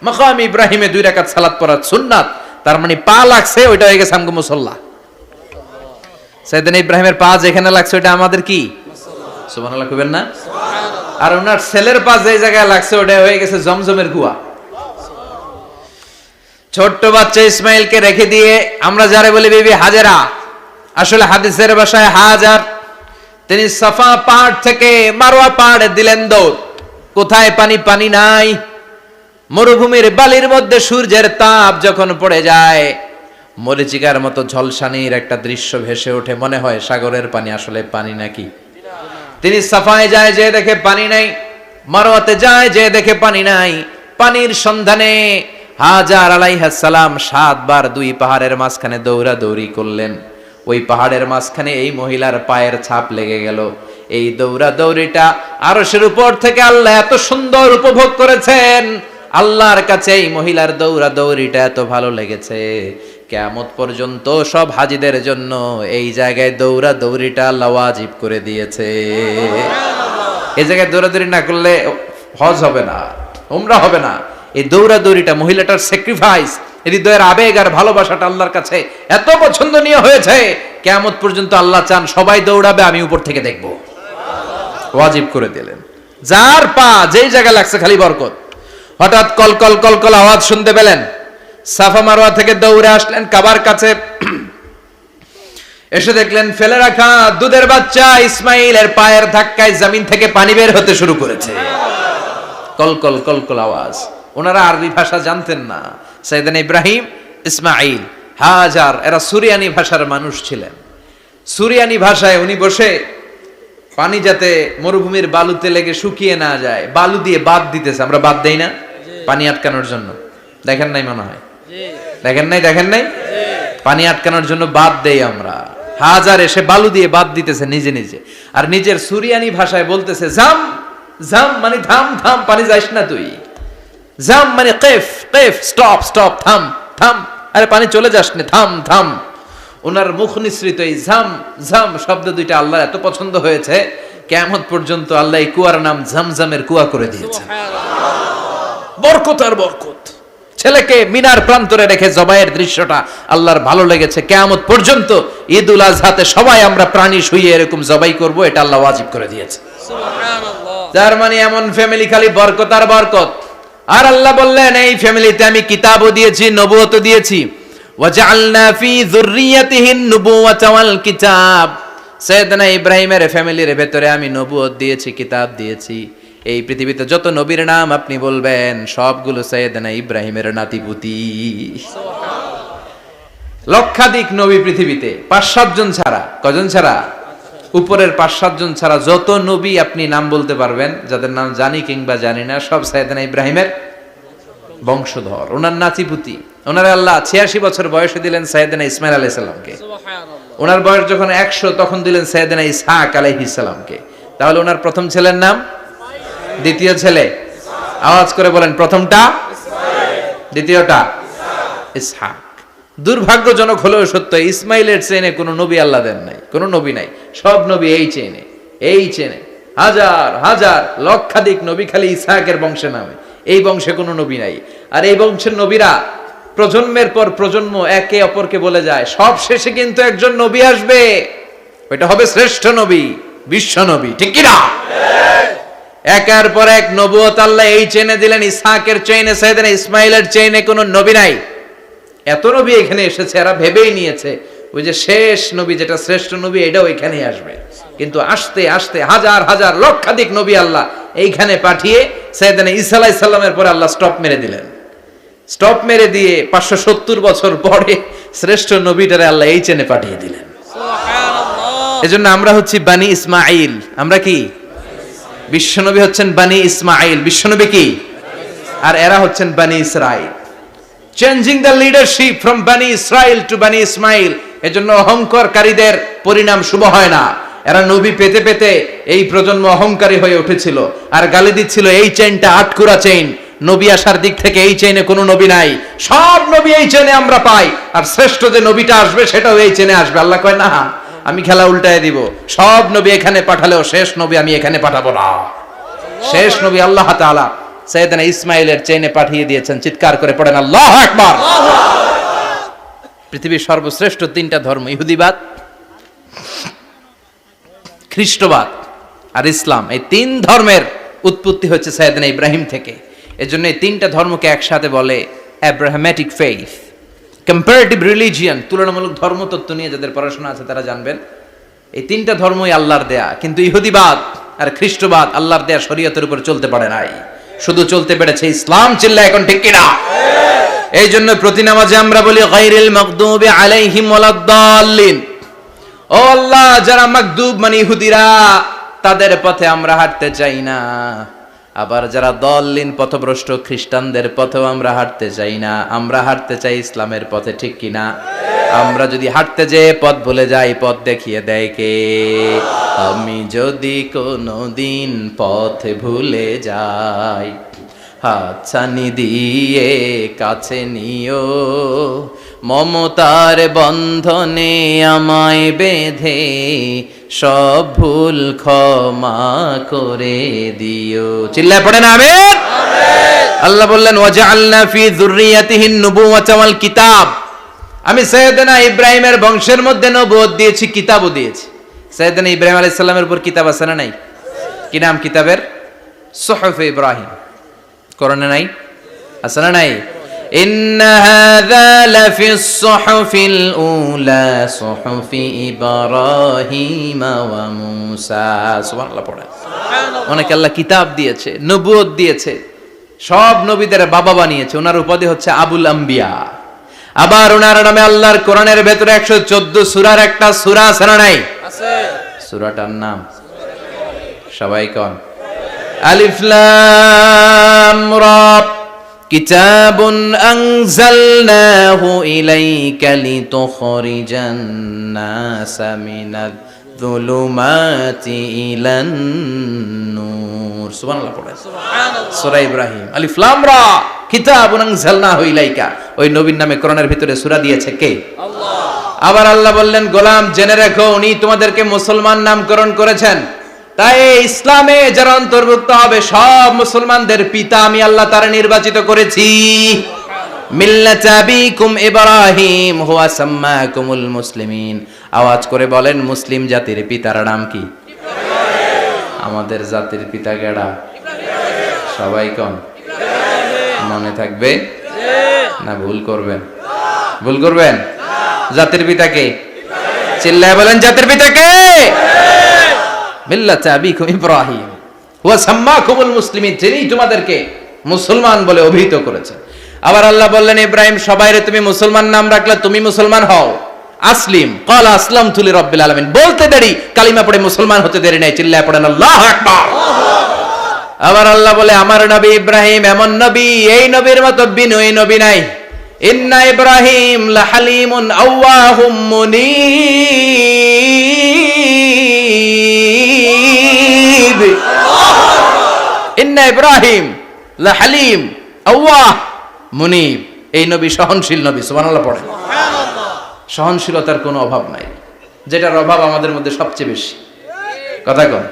মাকাম ইব্রাহিমে 2 রাকাত সালাত পড়া সুন্নাত। তার মানে পা লাগছে, ওইটা হয়ে গেছে আমগো মুসল্লা। সৈয়দনা ইব্রাহিমের পা যেখানে লাগছে ওটা আমাদের কি? সুবহানাল্লাহ কইবেন না? সুবহানাল্লাহ। আর ওনার ছেলের পা যে জায়গায় লাগছে ওটা হয়ে গেছে জমজমের কুয়া। ছোট্ট বাচ্চা ইসমাইলকে রেখে দিয়ে আমরা যারে বলি বিবি হাজেরা, আসলে হাদিসের ভাষায় হাজার, তিনি সাফা পাহাড় থেকে মারওয়া পাহাড়ে দিলেন দৌড়। কোথায় পানি? পানি নাই। মরুভূমির বালির মধ্যে সূর্যের তাপ যখন পড়ে যায়, মরিচিকার মতো ঝলসানির একটা দৃশ্য ভেসে ওঠে, মনে হয় সাগরের পানি, আসলে পানি নাকি? তিনি সাফায় যায়, যে দেখে পানি নাই। মারওয়াতে যায়, যে দেখে পানি নাই। পানির সন্ধানে হাজার আলাইহিস সালাম 7 বার 2 পাহাড়ের মাঝখানে দৌড়াদৌড়ি করলেন। ওই পাহাড়ের মাঝখানে এই মহিলার পায়ের ছাপ লেগে গেল। এই দৌড়াদৌড়িটা আরশের উপর থেকে আল্লাহ এত সুন্দর উপভোগ করেছেন। আল্লাহর কাছে এই মহিলার দৌড়াদৌড়িটা এত ভালো লেগেছে, কিয়ামত পর্যন্ত সব হাজীদের জন্য এই জায়গায় দৌড়াদৌড়িটা আল্লাহ ওয়াজিব করে দিয়েছে। এই জায়গায় দৌড়াদৌড়ি না করলে হজ হবে না, উমরা হবে না। এই দৌড়াদৌড়িটা, মহিলাটার স্যাক্রিফাইস, হৃদয়ের আবেগ আর ভালোবাসাটা আল্লাহর কাছে এত পছন্দনীয় হয়েছে, কিয়ামত পর্যন্ত আল্লাহ চান সবাই দৌড়াবে, আমি উপর থেকে দেখব। ওয়াজিব করে দিলেন। যার পা যেই জায়গায় লাগছে খালি বরকত। হঠাৎ কলকল কলকল আওয়াজ শুনতে পেলেন। সাফা মারওয়া থেকে দৌড়ে আসলেন কাবার কাছে। এসে দেখলেন ফেলে রাখা দুধের বাচ্চা ইসমাইলের পায়ের ধাক্কায় জমিন থেকে পানি বের হতে শুরু করেছে। কলকল কলকল আওয়াজ। ওনারা আরবি ভাষা জানতেন না। সৈয়দনা ইব্রাহিম, ইসমাইল, হাজার এরা সুরিয়ানি ভাষার মানুষ ছিলেন। সুরিয়ানি ভাষায় উনি বসে পানি যাতে মরুভূমির বালুতে লেগে শুকিয়ে না যায়, বালু দিয়ে বাদ দিতেছে। আমরা বাদ দেই না পানি আটকানোর জন্য? দেখেন নাই মনে হয়? দেখেন নাই? পানি আটকানোর জন্য বাদ দেই আমরা। হাজার এসে বালু দিয়ে বাদ দিতেছে নিজে নিজে, আর নিজের সুরিয়ানি ভাষায় বলতেছে জাম জাম, মানে থাম থাম, পানি যাইস না তুই। জাম মানে কেফ কেফ, স্টপ স্টপ, থাম থাম, আরে পানি চলে যাস না, থাম থাম। ওনার মুখ নিঃসৃত এই ঝাম ঝাম শব্দ দুইটা আল্লাহর এত পছন্দ হয়েছে, কিয়ামত পর্যন্ত আল্লাহ এই কুয়ার নাম ঝমঝমের কুয়া করে দিয়েছেন। বরকত আর বরকত। ছেলেকে মিনার প্রান্তরে রেখে জবাইয়ের দৃশ্যটা আল্লাহর ভালো লেগেছে। কিয়ামত পর্যন্ত ঈদ উল আজহাতে সবাই আমরা প্রাণী শুইয়ে এরকম জবাই করব, এটা আল্লাহ ওয়াজিব করে দিয়েছে। সুবহানাল্লাহ। তার মানে এমন ফ্যামিলি খালি বরকত আর বরকত। আর আল্লাহ বললেন এই ফ্যামিলিতে আমি কিতাবও দিয়েছি, নবুয়তও দিয়েছি। ওয়াজআলনা ফি যুররিয়াতিহিন নুবুওয়াতা ওয়াল কিতাব। সাইয়েদনা ইব্রাহিমের ফ্যামিলির ভেতরে আমি নবুয়ত দিয়েছি, কিতাব দিয়েছি। এই পৃথিবীতে যত নবীর নাম আপনি বলবেন সবগুলো সাইয়েদনা ইব্রাহিমের নাতিপুতি। লক্ষাধিক নবী পৃথিবীতে, 5-7 জন ছাড়া। কজন ছাড়া? উপরের 5-7 জন ছাড়া যত নবী আপনি নাম বলতে পারবেন, যাদের নাম জানি কিংবা জানি না, সব সাইয়েদনা ইব্রাহিমের বংশধর, ওনার নাতিপুতি। ওনার আল্লাহ 86 বছর বয়সে দিলেন সাইয়েদনা ইসমাইল আলাইহিস সালামকে। ওনার বয়স যখন 100 তখন দিলেন সাইয়েদনা ইসহাক আলাইহিস সালামকে। তাহলে ওনার প্রথম ছেলের নাম, দ্বিতীয় ছেলে, আওয়াজ করে বলেন, প্রথমটা ইসমাইল, দ্বিতীয়টা ইসহাক। দুর্ভাগ্যজনক হলেও সত্য, ইসমাইলের চেনে কোনো নবী আল্লাহ দেন নাই, কোনো নবী নাই। সব নবী এই চেনে, এই চেনে। হাজার হাজার লক্ষাধিক নবী খালি ইসহাকের বংশে নামে, এই বংশে কোনো নবী নাই। আর এই বংশের নবীরা প্রজন্মের পর প্রজন্ম একে অপরকে বলে যায়, সব শেষে কিন্তু একজন নবী আসবে, ওইটা হবে শ্রেষ্ঠ নবী, বিশ্ব নবী। ঠিক কি না? একের পর এক নবুয়ত আল্লাহ এই চেনে দিলেন। ইসহাকের চেইনে, সাইয়েদনা ইসমাইলের চেইনে কোনো নবী নাই। এত নবী এখানে এসেছে, এরা ভেবেই নিয়েছে ওই যে শেষ নবী যেটা শ্রেষ্ঠ নবী এটাও এখানেই আসবে। কিন্তু আস্তে আস্তে হাজার হাজার লক্ষাধিক নবী আল্লাহ এইখানে পাঠিয়ে সাইয়েদনা ঈসা আলাইহিস সালামের পরে আল্লাহ স্টপ মেরে দিলেন। স্টপ মেরে দিয়ে 570 বছর পরে শ্রেষ্ঠ নবীটারে আল্লাহ এই চেনে পাঠিয়ে দিলেন। সুবহানাল্লাহ। এজন্য আমরা হচ্ছি বানি ইসমাঈল। আমরা কি? বিশ্বনবী হচ্ছেন বানি ইসমাঈল, বিশ্বনবী কি? আর এরা হচ্ছেন বানি Israil. Changing the leadership from বানি ইসরাইল টু বানি ইসমাইল। এজন্য অহংকারীদের পরিণাম শুভ হয় না। এরা নবী পেতে পেতে এই প্রজন্ম অহংকারী হয়ে উঠেছিল আর গালি দিচ্ছিল এই চেইনটা আটকুরা চেইন, নবী আসার দিক থেকে এই চেইনে কোনো নবী নাই, সব নবী এই চেইনে আমরা পাই, আর শ্রেষ্ঠ যে নবীটা আসবে সেটাও এই চেইনে আসবে। আল্লাহ কয় না, আমি খেলা উল্টায় দিব, সব নবী এখানে পাঠালেও শেষ নবী আমি এখানে পাঠাবো না। শেষ নবী আল্লাহ তাআলা সাইয়েদনা ইসমাইলের চেইনে পাঠিয়ে দিয়েছেন। চিৎকার করে পড়েন আল্লাহু আকবার। পৃথিবীর সর্বশ্রেষ্ঠ 3টা ধর্ম, ইহুদিবাদ, খ্রিস্টবাদ আর ইসলাম, এই 3 ধর্মের উৎপত্তি হচ্ছে সাইয়েদনা ইব্রাহিম থেকে। এজন্য এই 3টা ধর্মকে একসাথে বলে অ্যাব্রাহামেটিক ফেইথ, কম্পারেটিভ রিলিজিয়ন। তুলনামূলক ধর্মতত্ত্ব নিয়ে যাদের পড়াশোনা আছে তারা জানবেন এই 3টা ধর্মই আল্লাহর দেয়া। কিন্তু ইহুদিবাদ আর খ্রিস্টবাদ আল্লাহর দেয়া শরীয়তের উপর চলতে পারে নাই, শুধু চলতে পেরেছে ইসলাম। চিল্লা এখন ঠিক কিনা? এই জন্য প্রতি নামাজে আমরা বলি গায়রিল মাগদুবি আলাইহিম ওয়ালাদ-দাল্লিন। ও আল্লাহ, যারা মাগদুব মানে ইহুদিরা, তাদের পথে আমরা হাঁটতে চাই না। আবার যারা দল্লিন পথভ্রষ্ট খ্রিস্টানদের পথেও আমরা হাঁটতে চাই না। আমরা হাঁটতে চাই ইসলামের পথে। ঠিক কিনা? আমরা যদি হাঁটতে যেয়ে পথ ভুলে যাই, পথ দেখিয়ে দেয় কে? আমি যদি কোনোদিন পথ ভুলে যাই, হাতছানি দিয়ে কাছে নিও, মমতার বন্ধনে আমায় বেঁধে সব ভুল ক্ষমা করে দিও। চিল্লায় পড়েন আমিন। আল্লাহ বললেন ওয়াজআলনা ফি যুররিয়াতিহিন নুবুওয়াতা ওয়াল কিতাব। আমি সাইয়েদনা ইব্রাহিমের বংশের মধ্যে নবুয়ত দিয়েছি, কিতাবও দিয়েছি। সাইয়েদনা ইব্রাহিম আলাইহিস সালামের উপর কিতাব আছে না নাই? কি নাম কিতাবের? সুহুফ ইব্রাহিম। কোরআনে নাই? আছে না নাই? ইন্না হাযা লাফিস সুহুফিল উলা সুহুফি ইব্রাহিম ওয়া মূসা। সুবহানাল্লাহ পড়ে। অনেক আল্লাহ কিতাব দিয়েছে, নবুয়ত দিয়েছে, সব নবীদের বাবা বানিয়েছে। ওনার উপাধি হচ্ছে আবুল আম্বিয়া। আবার ওনার নামে আল্লাহর কোরআনের ভেতরে 114 সূরার একটা সূরা আছে না নাই? আছে। সূরাটার নাম সবাই কোন? আলিফ লাম রা। কিতাবুন আনজালনাহু ইলাইকা লিতুখরিজান নাসা মিনাল যুলুমাতি ইলান নূর। সুবহানাল্লাহ পড়ে। সুবহানাল্লাহ। সূরা ইব্রাহিম। আলিফ লাম রা। কিতাবুন আনজালনাহু ইলাইকা। ওই নবীর নামে কোরআনের ভিতরে সূরা দিয়েছে কে? আল্লাহ। আবার আল্লাহ বললেন, গোলাম জেনে রেখো উনি তোমাদেরকে মুসলমান নামকরণ করেছেন, তাই ইসলামে যারা অন্তর্ভুক্ত হবে সব মুসলমানদের পিতা আমি আল্লাহ তারা নির্বাচিত করেছি। মিল্লাত আবিকুম ইব্রাহিম হুয়া সাম্মাকুমুল মুসলিমিন। আওয়াজ করে বলেন, মুসলিম জাতির পিতার নাম কি? আমাদের জাতির পিতা কেডা? সবাই কোন? মনে থাকবে না ভুল করবেন? ভুল করবেন? জাতির পিতা কে? চিল্লায় বলেন, জাতির পিতা কে? মিল্লাত আবিকুম ইব্রাহিম হুয়া সাম্মাকুমুল মুসলিমিন, যিনি তোমাদেরকে মুসলমান বলে অভিহিত করেছেন। আবার আল্লাহ বললেন, ইব্রাহিম সবাইরে তুমি মুসলমান নাম রাখলে তুমি মুসলমান হও। আসলিম ক্বালা আসলামতু লিরাব্বিল আলামিন, বলতে দেরি, কালিমা পড়ে মুসলমান হতে দেরি নাই। চিল্লায় পড়েন আল্লাহু আকবার। আবার আল্লাহ বলে, আমার নবী ইব্রাহিম এমন নবী, এই নবীর মতো বিনয়ী নবী নাই। ইন্না ইব্রাহিম লাহালিমুন আওয়াহুম মুনীব। ইন্না ইব্রাহিম লাহালিম আওয়াহ মুনীব, এই নবী সহনশীল নবী। সুবহানাল্লাহ পড়ে। সহনশীলতার কোনো অভাব নাই, যেটার অভাব আমাদের মধ্যে সবচেয়ে বেশি। কথা কন,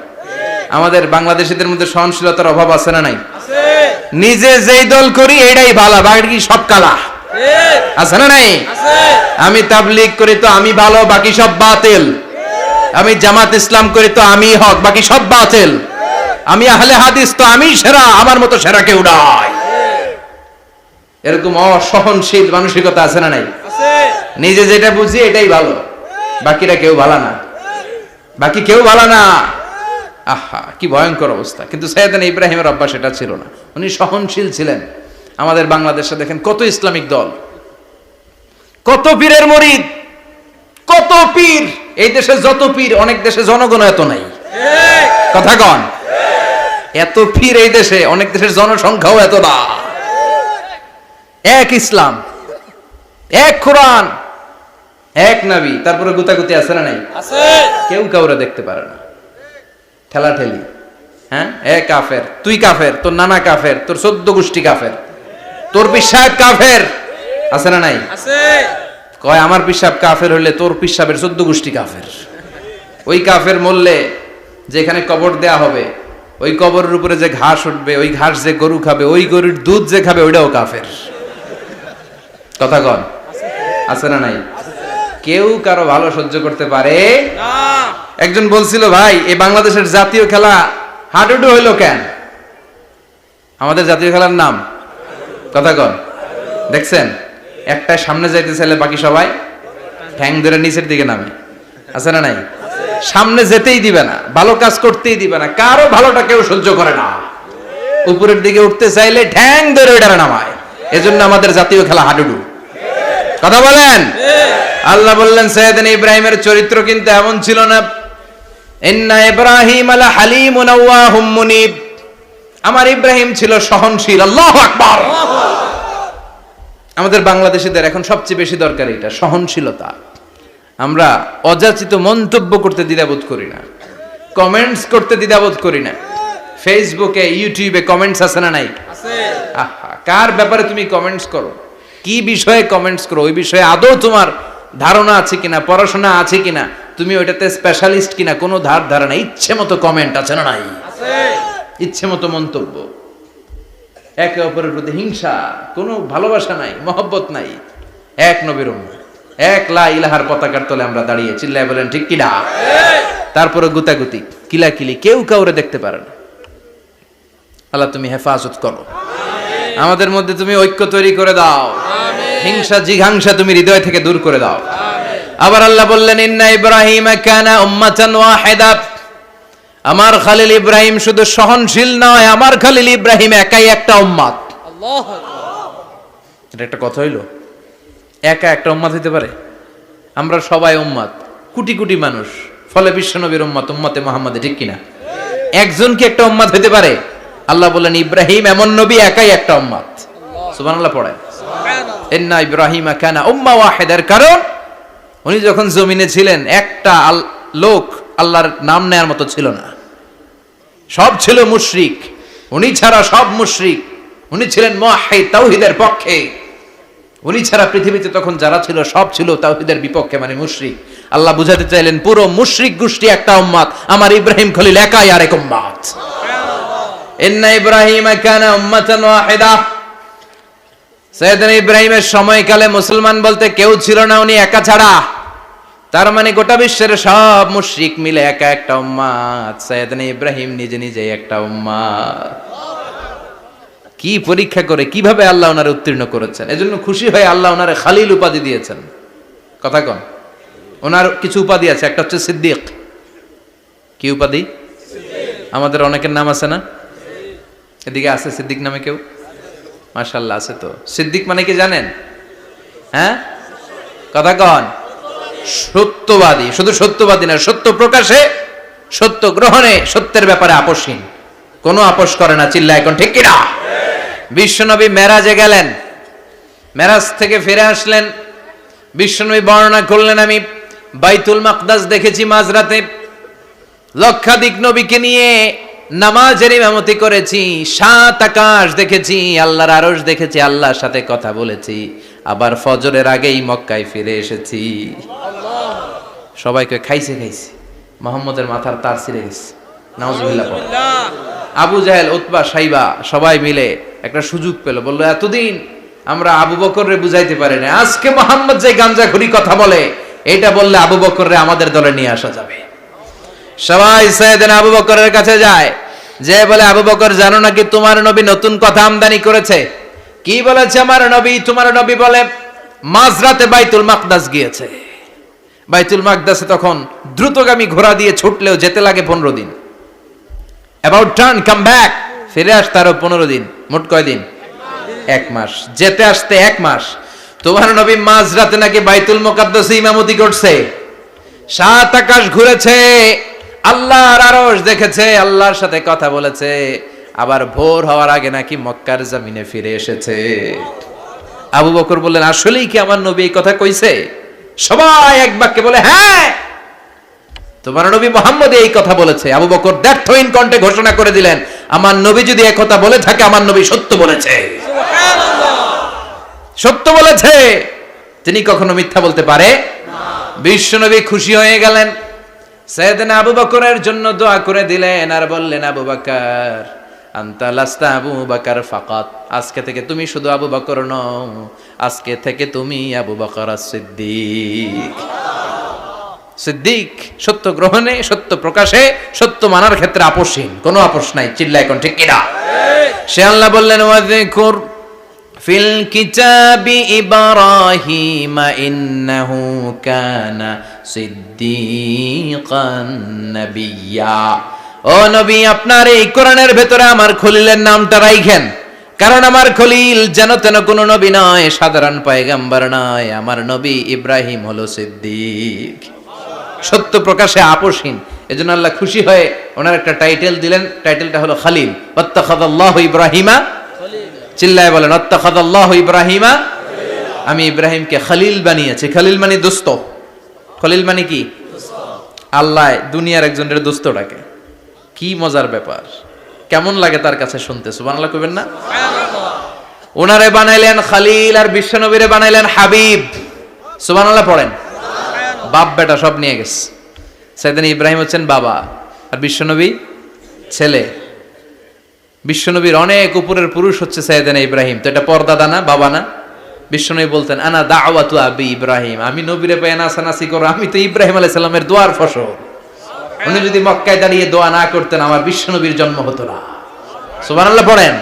আমাদের বাংলাদেশীদের মধ্যে সহনশীলতার অভাব আছে না নাই? নিজে যেই দল করি এটাই ভালো, বাকি সব কালা। আছে না নাই? আমি তাবলীগ করি তো আমি ভালো, বাকি সব বাতিল। আমি জামাত ইসলাম করি তো আমি হক, বাকি সব বাতিল। আমি আহলে হাদিস তো আমি সেরা, আমার মতো সেরা কেউ নাই। এরকম অসহনশীল মানসিকতা আছে না নাই? নিজে যেটা বুঝি এটাই ভালো, বাকিরা কেউ ভালো না, বাকি কেউ ভালো না। আহা, কি ভয়ঙ্কর অবস্থা। কিন্তু সাইয়েদনা ইব্রাহিমের অভ্যাস এটা ছিল না, উনি সহনশীল ছিলেন। আমাদের বাংলাদেশে দেখেন কত ইসলামিক দল, কত পীরের মুরিদ, কত পীর। এই দেশে যত পীর, অনেক দেশে জনগণ এত নাই। কথা কন, এত পীর এই দেশে, অনেক দেশের জনসংখ্যাও এত না। এক ইসলাম, এক কোরআন, এক নবী, তারপরে গুতাগুতি আছে না নাই? কেউ কাউরে দেখতে পারে না, ঠেলাঠেলি। হ্যাঁ, এ কাফের, তুই কাফের, তোর নানা কাফের, তোর 14 গোষ্ঠী কাফের, তোর পিসাব কাফের। আছে না নাই? কয় আমার পিসাব কাফের হইলে তোর পিসাবের 14 গোষ্ঠী কাফের। ওই কাফের মরলে যেখানে কবর দেয়া হবে, ওই কবরের উপরে যে ঘাস উঠবে, ওই ঘাস যে গরু খাবে, ওই গরুর দুধ যে খাবে, ওইটাও কাফের। কথা কন, আছে না নাই? কেউ কারো ভালো সহ্য করতে পারে না। একজন বলছিল, ভাই এই বাংলাদেশের জাতীয় খেলা হাডুডু হইলো কেন? আমাদের জাতীয় খেলার নাম, কথা কন, দেখছেন একটা সামনে যাইতে চাইলে বাকি সবাই ঠ্যাং ধরে নিচের দিকে নামে। আছে না নাই? সামনে যেতেই দিবে না, ভালো কাজ করতেই দিবে না, কারো ভালোটা কেউ সহ্য করে না। উপরের দিকে উঠতে চাইলে ঠ্যাং ধরে ওইটারে নামায়। এজন্য আমাদের জাতীয় খেলা হাডুডু। কথা বলেন। আল্লাহ বললেন, সাইয়েদনা ইব্রাহিমের চরিত্র কিন্তু এমন ছিল না। ইন্না ইব্রাহিম লাহালিমুন আওয়াহুম মুনীব, আমার ইব্রাহিম ছিল সহনশীল। আল্লাহু আকবার। আমাদের বাংলাদেশীদের এখন সবচেয়ে বেশি দরকার এটা, সহনশীলতা। আমরা অযাচিত মন্তব্য করতে দ্বিধাবোধ করি না, কমেন্টস করতে দ্বিধাবোধ করি না। ফেসবুকে, ইউটিউবে কমেন্টস আছে না নাই? আহা, কার ব্যাপারে তুমি কমেন্টস করো, কি বিষয়ে কমেন্টস করো, ওই বিষয়ে আদৌ তোমার ধারণা আছে কিনা, পড়াশোনা আছে কিনা, তুমি ওইটাতে স্পেশালিস্ট কিনা, কোনো ধারণা। ইচ্ছে মতো কমেন্ট আছে না নাই? ইচ্ছে মতো মন্তব্য, একে অপরের প্রতি হিংসা, কোনো ভালোবাসা নাই, মহব্বত নাই। এক নবীর উম্মত, এক লা ইলাহার পতাকার তলে আমরা দাঁড়িয়ে, চিল্লায় বলেন ঠিক কিনা? তারপরে গুতাগুতি, কিলাকিলি, কেউ কাউরে দেখতে পারে না। আল্লাহ তুমি হেফাজত করো, আমাদের মধ্যে তুমি ঐক্য তৈরি করে দাও, হিংসা জিঘাংসা তুমি হৃদয় থেকে দূর করে দাও। আবার আল্লাহ বললেন, ইন্না ইব্রাহিম কানা উম্মাতান ওয়াহিদা, আমার খলিল ইব্রাহিম শুধু সহনশীল নয়, আমার খলিল ইব্রাহিম একাই একটা উম্মত। আল্লাহু আকবার। এটা একটা কথা হইলো, একা একটা উম্মত হইতে পারে? আমরা সবাই উম্মত, কোটি কোটি মানুষ, ফলে বিশ্ব নবীর উম্মত, উম্মতে মুহাম্মাদে, ঠিক কিনা? একজন কি একটা উম্মত হইতে পারে? আল্লাহ বললেন, ইব্রাহিম এমন নবী, একাই একটা উম্মত। সুবহানাল্লাহ পড়েন। ইন্না ইব্রাহিম কানা উম্মা ওয়াহিদার, কারণ উনি যখন জমিনে ছিলেন একটা লোক আল্লাহর নাম নেয়ার মতো ছিল না, সব ছিল মুশরিক, উনি ছাড়া সব মুশরিক। উনি ছিলেন মুওয়াহহিদ, তাওহীদের পক্ষে। উনি ছাড়া পৃথিবীতে তখন যারা ছিল সব ছিল তাওহীদের বিপক্ষে, মানে মুশরিক। আল্লাহ বুঝাতে চাইলেন পুরো মুশরিক গোষ্ঠী একটা উম্মত, আমার ইব্রাহিম খলিল একাই আরেক উম্মত। ইন্না ইব্রাহিম কানা উম্মাতান ওয়াহিদা। সাইয়েদনা ইব্রাহিমের সময়কালে মুসলমান বলতে কেউ ছিল না, উনি একা ছাড়া। তার মানে গোটা বিশ্বের সব মুশরিক মিলে একা একটা উম্মত, সাইয়েদনা ইব্রাহিম নিজে নিজে একটা উম্মত। কি পরীক্ষা করে কিভাবে আল্লাহ ওনারে উত্তীর্ণ করেছেন, এজন্য খুশি হয়ে আল্লাহ ওনারে খালিল উপাধি দিয়েছেন। কথা কন, ওনার কিছু উপাধি আছে, একটা হচ্ছে সিদ্দিক। কি উপাধি? আমাদের অনেকের নাম আছে না? এদিকে আছে সিদ্দিক নামে কেউ? মাশাআল্লাহ আছে তো। সিদ্দিক মানে কি জানেন? হ্যাঁ, কথা কন। সত্যবাদী, শুধু সত্যবাদী না, সত্য প্রকাশে, সত্য গ্রহণে, সত্যের ব্যাপারে আপোষহীন, কোনো আপোষ করে না। চিল্লা এখন ঠিক কিনা? বিশ্বনবী মেরাজে গেলেন, মেরাজ থেকে ফিরে আসলেন, বিশ্বনবী বর্ণনা করলেন আমি বাইতুল মাকদাস দেখেছি মাঝরাতে, লক্ষাধিক নবীকে নিয়ে নামাজের ইমামতি করেছি, 7 আকাশ দেখেছি, আল্লাহর আরশ দেখেছি, আল্লাহর সাথে কথা বলেছি, আবার ফজরের আগেই মক্কায় ফিরে এসেছি। সবাইকে খাইছে খাইছে, মুহাম্মদের মাথার তার ছিঁড়ে গেছে, নাউজুবিল্লাহ। আবু জাহেল, উতবা, সাইবা সবাই মিলে একটা সুযোগ পেল, বলল এতদিন আমরা আবু বকররে বুঝাইতে পারি না, আজকে মুহাম্মদ যে গাঞ্জাখুরি কথা বলে এটা বললে আবু বকররে আমাদের দলে নিয়ে আসা যাবে। সবাই সাইয়েদনা আবু বকরের কাছে যায়, যে বলে আবু বকর জানো নাকি তোমার নবী নতুন কথা আমদানি করেছে? কি বলেছে আমার নবী? তোমার নবী বলে মাঝরাতে বাইতুল মাকদাস গিয়েছে। বাইতুল মাকদাসে তখন দ্রুতগামী ঘোড়া দিয়ে ছুটলেও যেতে লাগে 15 দিন। অ্যাবাউট টার্ন কাম ব্যাক, ফিরে আসতে আরো 15 দিন, মোট কয় দিন? 1 মাস, যেতে আসতে 1 মাস। তোমার নবী মাঝরাতে নাকি বাইতুল মুকাদ্দাসে ইমামতি করছে, 7 আকাশ ঘুরেছে, আল্লাহর আরশ দেখেছে, আল্লাহর সাথে কথা বলেছে, আবার ভোর হওয়ার আগে নাকি মক্কার জমিনে ফিরে এসেছে। আবু বকর বললেন আসলেই কি আমার নবী এই কথা কইছে? সবাই এক বাক্যে বলে হ্যাঁ, তোমার নবী মুহাম্মদ এই কথা বলেছে। আবু বকর দ্ব্যর্থহীন কণ্ঠে ঘোষণা করে দিলেন, আমার নবী যদি এই কথা বলে থাকে, আমার নবী সত্য বলেছে। সুবহানাল্লাহ, সত্য বলেছে, তিনি কখনো মিথ্যা বলতে পারে না। বিশ্বনবী খুশি হয়ে গেলেন, সাইয়েদনা আবু বকরের জন্য দোয়া করে দিলেন, আর বললেন আবু বকর আনতা লাস্তা আবু বকর ফাকাত, আজকে থেকে তুমি শুধু আবু বকর নও, আজকে থেকে তুমি আবু বকর as-সিদ্দিক। সিদ্দিক সত্য গ্রহণে, সত্য প্রকাশে, সত্য মানার ক্ষেত্রে আপোষহীন, কোনো আপোষ নাই। চিল্লা এখন ঠিক কিনা? সে আল্লাহ বললেন ওয়াযকুর ফিল কিতাবি ইব্রাহিম ইন্নাহু কানা সিদ্দিকান নাবিয়্যা। ও নবী, আপনার এই কোরআনের ভেতরে আমার খলিলের নামটা রাখেন, কারণ আমার খলিল যেন তেন কোনো নবী নয়, সাধারণ পয়গম্বর নয়, আমার নবী ইব্রাহিম হলো সিদ্দিক, সত্য প্রকাশে আপোষহীন। এজন্য আল্লাহ খুশি হয়ে ওনার একটা টাইটেল দিলেন, টাইটেলটা হলো খালিল। ওয়াত্তাখাযাল্লাহু ইব্রাহিমা, চিল্লায় বলেন ওয়াত্তাখাযাল্লাহু ইব্রাহিমা, আমি ইব্রাহিমকে খালিল বানিয়েছি। খালিল মানে দোস্ত। খলিল মানে কি? আল্লাহ দুনিয়ার একজনের দোস্ত ডাকে, কি মজার ব্যাপার, কেমন লাগে তার কাছে শুনতে। সুবহানাল্লাহ কইবেন না? ওনারে বানাইলেন খালিল, আর বিশ্বনবীরে বানাইলেন হাবিব। সুবহানাল্লাহ পড়েন। বাপ বেটা সব নিয়ে গেছে। সাইয়েদনা ইব্রাহিম হচ্ছেন বাবা, আর বিশ্বনবী ছেলে। বিশ্বনবীর অনেক উপরের পুরুষ হচ্ছে সাইয়েদনা ইব্রাহিম, তো এটা পরদাদা না, বাবা না? বিশ্বনবী বলতেন আনা দাওয়াতু আবি ইব্রাহিম, আমি নবীরে পেয়ে নাসানাসি করো, আমি তো ইব্রাহিম আলাইহিস সালামের দোয়ার ফসল। উনি যদি মক্কায় দাঁড়িয়ে দোয়া না করতেন, আমার বিশ্বনবীর জন্ম হতো না। সুবহানাল্লাহ পড়েন।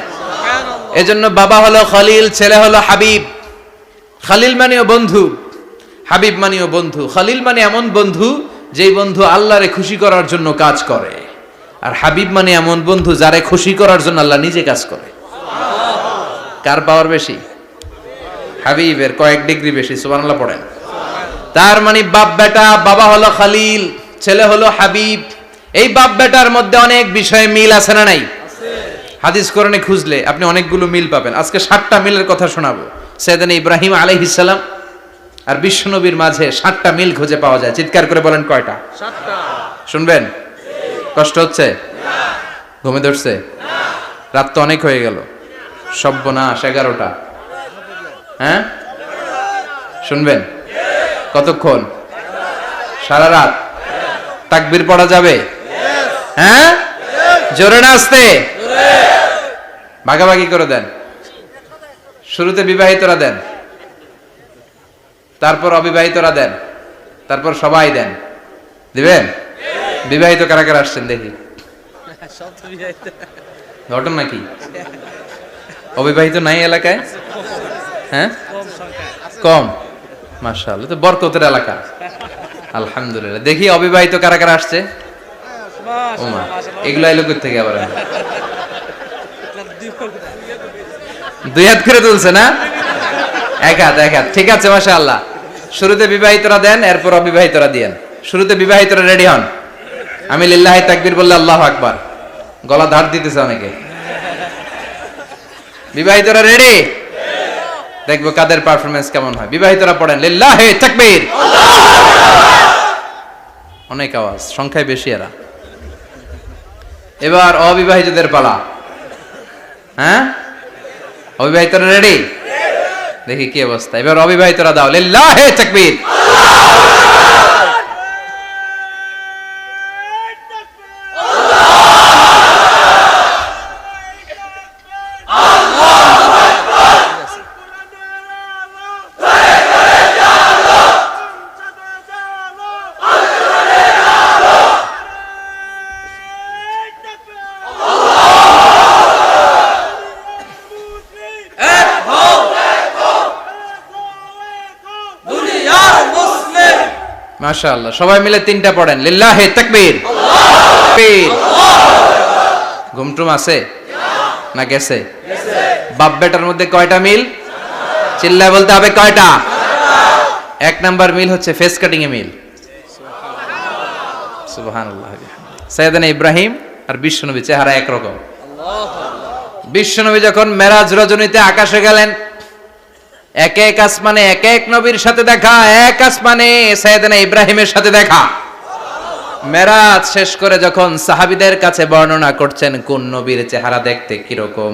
এজন্য বাবা হলো খলিল, ছেলে হলো হাবিব। খলিল মানেও বন্ধু, হাবিব মানেও বন্ধু। খলিল মানে এমন বন্ধু যেই বন্ধু আল্লাহরে খুশি করার জন্য কাজ করে, আর হাবিব মানে এমন বন্ধু যারে খুশি করার জন্য আল্লাহ নিজে কাজ করে। কার পাওয়ার বেশি? হাবিবের কয়েক ডিগ্রি বেশি। সুবহানাল্লাহ পড়েন। তার মানে বাপ বেটা, বাবা হলো খলিল, ছেলে হলো হাবিব। এই বাপ বেটার মধ্যে অনেক বিষয়ে মিল আছে না নাই? হাদিস কোরআনে খুঁজলে আপনি অনেকগুলো মিল পাবেন। আজকে 7টা মিলের কথা শোনাবো। সাইয়েদনা ইব্রাহিম আলাইহিস সালাম আর বিশ্বনবীর মাঝে 7টা মিল খুঁজে পাওয়া যায়। চিৎকার করে বলেন কয়টা? 7টা। শুনবেন? কষ্ট হচ্ছে? না। ঘুমে ধরছে? না। রাত তো অনেক হয়ে গেল। সর্বনাশ, 11টা। হ্যাঁ, শুনবেন? কতক্ষণ? সারা রাত? তাকবীর পড়া যাবে? হ্যাঁ, জোরে না আস্তে? ভাগাভাগি করে দেন। শুরুতে বিবাহিতরা দেন, তারপর অবিবাহিতরা দেন, তারপর সবাই দেন। দিবেন? বিবাহিত কারা কারা আসছেন দেখি? ঘটনা কি? অবিবাহিত নাই এলাকায়? হ্যাঁ, কম। মাশাআল্লাহ, তো বরকতের এলাকা। আলহামদুলিল্লাহ। দেখি অবিবাহিত কারা কারা আসছে? ওমা, এগুলো এলো কোথা থেকে আবার? দুই হাত করে তুলছে না? এক হাত, এক হাত। ঠিক আছে, মাশাআল্লাহ। শুরুতে বিবাহিতরা দেন, এরপর অবিবাহিতরা দিয়েন। শুরুতে বিবাহিতরা রেডি হন। আমি লিল্লাহি তাকবীর বললে আল্লাহু আকবার। গলা ধার দিতেছে অনেকে। বিবাহিতরা রেডি? দেখবো কাদের পারফরম্যান্স কেমন হয়। বিবাহিতরা পড়েন লিল্লাহি তাকবীর। অনেক আওয়াজ, সংখ্যায় বেশি এরা। এবার অবিবাহিতদের পালা। হ্যাঁ, অবিবাহিতরা রেডি? দেখি কি অবস্থা। এবার অবিবাহিতরা দাও লিল্লাহি তাকবীর। মাশাআল্লাহ, সবাই মিলে তিনটা পড়েন লিল্লাহি তাকবীর। ঘুমটুম আছে না গেছে? বাপ বেটার মধ্যে কয়টা মিল? চিল্লায় বলতে হবে কয়টা? এক নাম্বার মিল হচ্ছে ফেস কাটিং এ মিল। সুবহানাল্লাহ। সাইয়েদনা ইব্রাহিম আর বিশ্বনবী চেহারা একরকম। বিশ্বনবী যখন মেরাজ রজনীতে আকাশে গেলেন, এক এক আসমানে এক এক নবীর সাথে দেখা, এক আসমানে সাইয়েদনা ইব্রাহিমের সাথে দেখা। মেরাজ শেষ করে যখন সাহাবীদের কাছে বর্ণনা করছেন কোন নবীর চেহারা দেখতে কিরকম,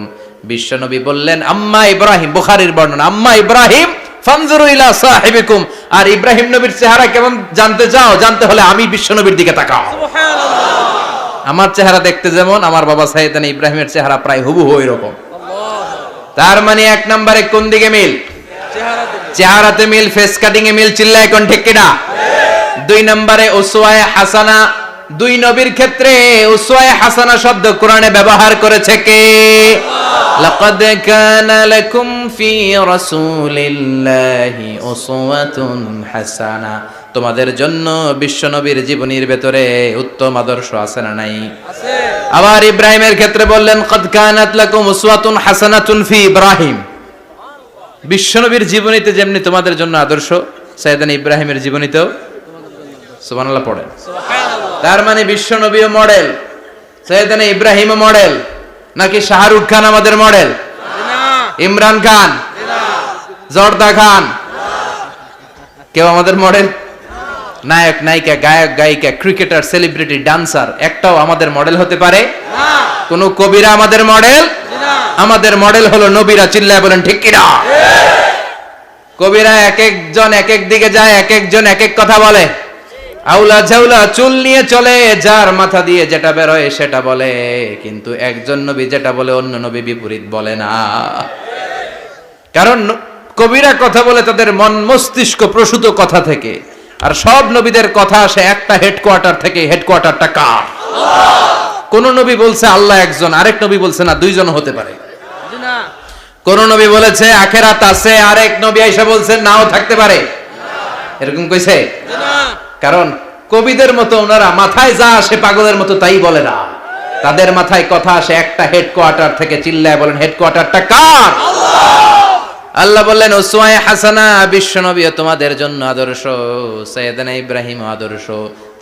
বিশ্বনবী বললেন আম্মা ইব্রাহিম। বুখারীর বর্ণনা, আম্মা ইব্রাহিম ফানজুরু ইলা সাহিবিকুম। আর ইব্রাহিম নবীর চেহারা কেমন জানতে চাও? জানতে হলে আমি বিশ্বনবীর দিকে তাকাও। সুবহানাল্লাহ। আমার চেহারা দেখতে যেমন, আমার বাবা সাইয়েদনা ইব্রাহিমের চেহারা প্রায় হুবহু এরকম। তার মানে এক নম্বরে কোন দিকে মিল? চেহারাতে মিল, ফেস কাটিং এ মিল। চিল্লায় কোন ঠিক কিনা? দুই নম্বরে উসওয়ায়ে হাসানা। দুই নবীর ক্ষেত্রে উসওয়ায়ে হাসানা শব্দ কোরআনে ব্যবহার করেছে কে? লাকাদ কানা লাকুম ফি রাসূলিল্লাহি উসওয়াতুন হাসানা। তোমাদের জন্য বিশ্বনবীর জীবনীর ভেতরে উত্তম আদর্শ আছে না নাই? আছে। আবার ইব্রাহিমের ক্ষেত্রে বললেন কাদ কানাত লাকুম উসওয়াতুন হাসানাতুন ফি ইব্রাহিম। বিশ্বনবীর জীবনীতে যেমনি তোমাদের জন্য আদর্শ, সাইয়েদনা ইব্রাহিমের জীবনীতেও। সুবহানাল্লাহ পড়েন। সুবহানাল্লাহ। তার মানে বিশ্বনবীও মডেল, সাইয়েদনা ইব্রাহিমও মডেল। নাকি শাহরুখ খান আমাদের মডেল? না। ইমরান খান? না। জর্দা খান? না। কেউ আমাদের মডেল? নায়ক নায়িকা, গায়ক গায়িকা, ক্রিকেটার, সেলিব্রিটি, ডান্সার একটাও আমাদের মডেল হতে পারে না। কোন কবিরা আমাদের মডেল? আমাদের মডেল হলো নবীরা। চিল্লায় বলেন ঠিক কিনা? কবিরা এক একজন এক এক দিকে যায়, এক একজন এক এক কথা বলে। আউলা ঝাউলা চুল নিয়ে চলে, যার মাথা দিয়ে যেটা বের হয় সেটা বলে। কিন্তু একজন নবী যেটা বলে অন্য নবী বিপরীত বলে না। কারণ কবিরা কথা বলে তাদের মন মস্তিষ্ক প্রসূত কথা থেকে, আর সব নবীদের কথা আসে একটা হেডকোয়ার্টার থেকে। হেডকোয়ার্টারটা কার? কোন নবী বলছে আল্লাহ একজন, আরেক নবী বলছে না দুইজন হতে পারে। কোন নবী বলেছে আখিরাত আছে, আরেক নবী আইসা বলছে নাও থাকতে পারে। এরকম কইছে? কারণ কবিদের মতো ওনারা মাথায় যা আসে পাগলের মতো তাই বলে না। তাদের মাথায় কথা আসে একটা হেডকোয়ার্টার থেকে। চিল্লায় বলেন হেডকোয়ার্টারটা কার? আল্লাহ বললেন উসওয়ায়ে হাসানা। বিশ্বনবীও তোমাদের জন্য আদর্শ, সাইয়েদনা ইব্রাহিম আদর্শ।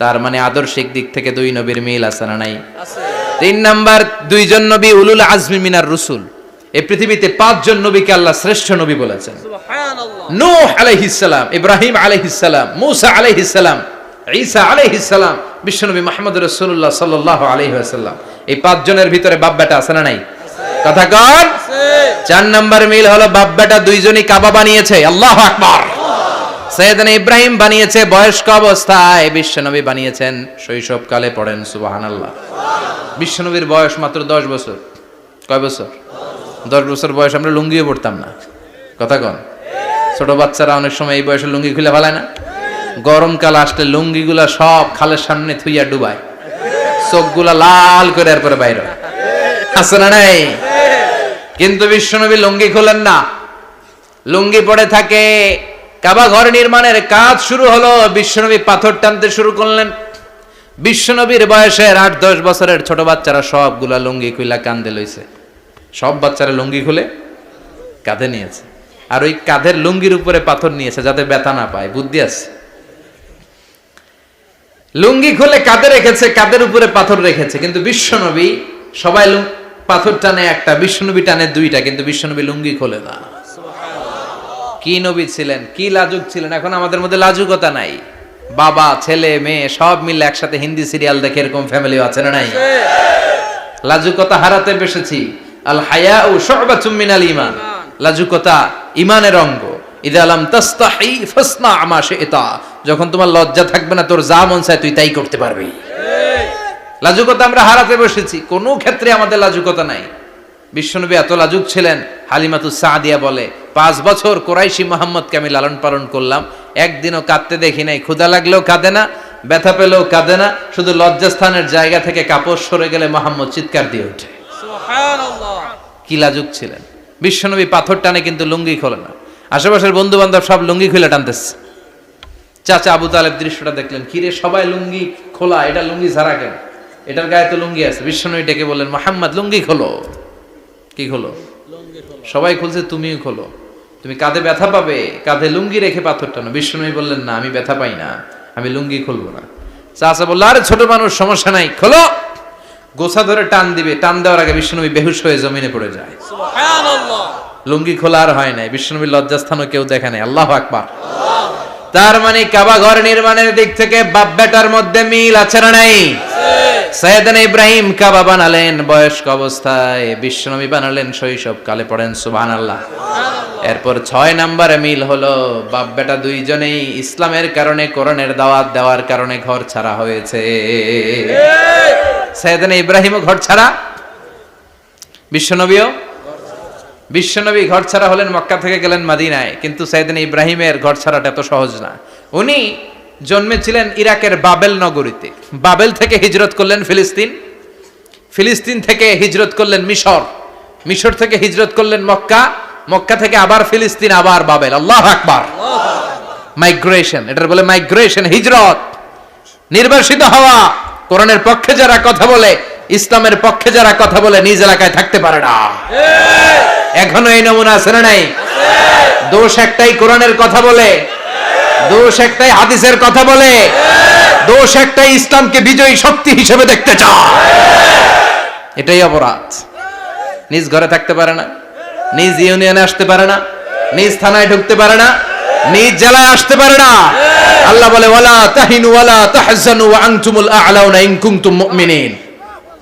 তার মানে আদর্শিক দিক থেকে দুই নবীর মিল আছে না নাই? আছে। তিন নাম্বার, দুইজন নবী উলুল আজমি মিনার রুসুল। এই পৃথিবীতে পাঁচজন নবীকে আল্লাহ শ্রেষ্ঠ নবী বলেছেন। সুবহানাল্লাহ। নূহ আলাইহিস সালাম, ইব্রাহিম আলাইহিস সালাম, মূসা আলাইহিস সালাম, ঈসা আলাইহিস সালাম, বিশ্বনবী মুহাম্মদ রাসূলুল্লাহ সাল্লাল্লাহু আলাইহি ওয়াসাল্লাম। এই পাঁচজনের ভিতরে বাপ বেটা আছে না নাই? কথা কন। চার নাম্বার মিল হলো বাপ বেটা দুইজনই কাবা বানিয়েছে। আল্লাহু আকবার। সাইয়েদনা ইব্রাহিম বানিয়েছে বয়স্ক অবস্থায়, বিশ্বনবী বানিয়েছেন শৈশবকালে। পড়েন সুবহানাল্লাহ। বিশ্বনবীর বয়স মাত্র 10 বছর। কয় বছর? 10 বছর বয়স আমরা লুঙ্গিও পড়তাম না। কথা কন। ছোট বাচ্চারা অনেক সময় এই বয়সে লুঙ্গি খুলে ফেলায় না? গরমকাল আসলে লুঙ্গিগুলা সব খালের সামনে থুইয়া ডুবায়, চোখগুলা লাল করে এরপরে বাইরে আছে না নাই? কিন্তু বিশ্বনবী লুঙ্গি খোলেন না, লুঙ্গি পড়ে থাকে। কাবা ঘর নির্মাণের কাজ শুরু হলো, বিশ্বনবী পাথর টানতে শুরু করলেন। বিশ্বনবীর বয়সের 8-10 বছরের ছোট বাচ্চারা সবগুলা লুঙ্গি খুইলা কাঁধে লইছে। সব বাচ্চারা লুঙ্গি খুলে কাঁধে নিয়েছে, আর ওই কাঁধের লুঙ্গির উপরে পাথর নিয়েছে যাতে ব্যথা না পায়। বুদ্ধি আছে। লুঙ্গি খুলে কাঁধে রেখেছে, কাঁধের উপরে পাথর রেখেছে। কিন্তু বিশ্বনবী, সবাই পাথর টানে একটা, বিশ্বনবী টানে দুইটা, কিন্তু বিশ্বনবী লুঙ্গি খোলে না। কি নবী ছিলেন, কি লাজুক ছিলেন। এখন আমাদের মধ্যে লাজুকতা নাই। বাবা ছেলে মেয়ে সব মিলে একসাথে হিন্দি সিরিয়াল দেখে এরকম ফ্যামিলিও আছে না নাই? লাজুকতা হারাতে বসেছি। আল হায়াউ শু'বাতুম মিনাল ঈমান। লাজুকতা ঈমানের অঙ্গ। ইযা লাম তাস্তাহি ফাসনা মা শি'তা। যখন তোমার লজ্জা থাকবে না, তোর যা মন চায় তুই তাই করতে পারবি। লাজুকতা আমরা হারাতে বসেছি, কোনো ক্ষেত্রে আমাদের লাজুকতা নাই। বিশ্বনবী এত লাজুক ছিলেন, হালিমাতুস সাদিয়া বলে 5 বছর কোরাইশি মুহাম্মদকে আমি লালন পালন করলাম, একদিনও কাঁদতে দেখি নাই। ক্ষুধা লাগলেও কাঁদে না, ব্যথা পেলেও কাঁদে না, শুধু লজ্জাস্থানের জায়গা থেকে কাপড় সরে গেলে মুহাম্মদ চিৎকার দিয়ে ওঠে। সুবহানাল্লাহ। কি লাজুক ছিলেন। বিশ্বনবী পাথর টানে কিন্তু লুঙ্গি খোলে না। আশেপাশের বন্ধু বান্ধব সব লুঙ্গি খুলে টানতেছে। চাচা আবু তালেব দৃশ্যটা দেখলেন, কিরে সবাই লুঙ্গি খোলা, এটা লুঙ্গি ছাড়া কেন? এটার গায়ে তো লুঙ্গি আছে। বিশ্বনবী ডেকে বললেন, মুহাম্মদ লুঙ্গি খোলো। কি খোলো? সবাই খুলছে, তুমিও খোলো, তুমি কাঁধে ব্যথা পাবে, কাঁধে লুঙ্গি রেখে পাথর টানো। বিশ্বনবী বললেন, না আমি ব্যথা পাই না, আমি লুঙ্গি খুলবো না। চাচা বলল, আরে ছোট মানুষ, সমস্যা নাই, খোলো। গোছা ধরে টান দিবে, টান দেওয়ার আগে বিশ্বনবী বেহুশ হয়ে জমিনে পড়ে যায়। সুবহানাল্লাহ। লুঙ্গি খোলা আর হয় নাই। বিশ্বনবীর লজ্জাস্থানও কেউ দেখে নাই। আল্লাহু আকবার। তার মানে কাবা ঘর নির্মাণের দিক থেকে বাপ বেটার মধ্যে মিল আছে না নাই? সাইয়েদনা ইব্রাহিম কাবা বানালেন বয়স্ক অবস্থায়, বিশ্বনবী বানালেন শৈশবকালে। পড়েন সুবহানাল্লাহ। এরপর 6 নম্বরে মিল হলো, বাপ বেটা দুইজনেই ইসলামের কারণে, কোরআনের দাওয়াত দেওয়ার কারণে ঘর ছাড়া হয়েছে। সাইয়েদনা ইব্রাহিমও ঘর ছাড়া, বিশ্বনবী ঘর ছাড়া হলেন, মক্কা থেকে গেলেন মদিনায়। কিন্তু সাইয়েদনা ইব্রাহিমের ঘর ছাড়াটা এত সহজ না। উনি জন্মেছিলেন ইরাকের বাবেল নগরীতে। বাবেল থেকে হিজরত করলেন ফিলিস্তিন, ফিলিস্তিন থেকে হিজরত করলেন মিশর, মিশর থেকে হিজরত করলেন মক্কা, মক্কা থেকে আবার ফিলিস্তিন, আবার বাবেল। আল্লাহু আকবার। মাইগ্রেশন, এটার বলে মাইগ্রেশন, হিজরত। নির্বাসিত হওয়া। কোরআনের পক্ষে যারা কথা বলে, ইসলামের পক্ষে যারা কথা বলে, নিজ এলাকায় থাকতে পারে না। এখনো এই নমুনা আছে না নাই? দোষ একটাই, কোরআনের কথা বলে। দোষ একটাই, হাদিসের কথা বলে। দোষ একটাই, ইসলামকে বিজয়ী শক্তি হিসেবে দেখতে চায়। এটাই অপরাধ। নিজ ঘরে থাকতে পারে না, নিজ ইউনিয়নে আসতে পারে না, নিজ থানায় ঢুকতে পারে না, নিজ জেলায় আসতে পারে না। আল্লাহ বলে, ওয়ালা তাহিনু ওয়ালা তাহজানু ওয়া আনতুমুল আ'লাউনা ইন কুনতুম মুমিনিন।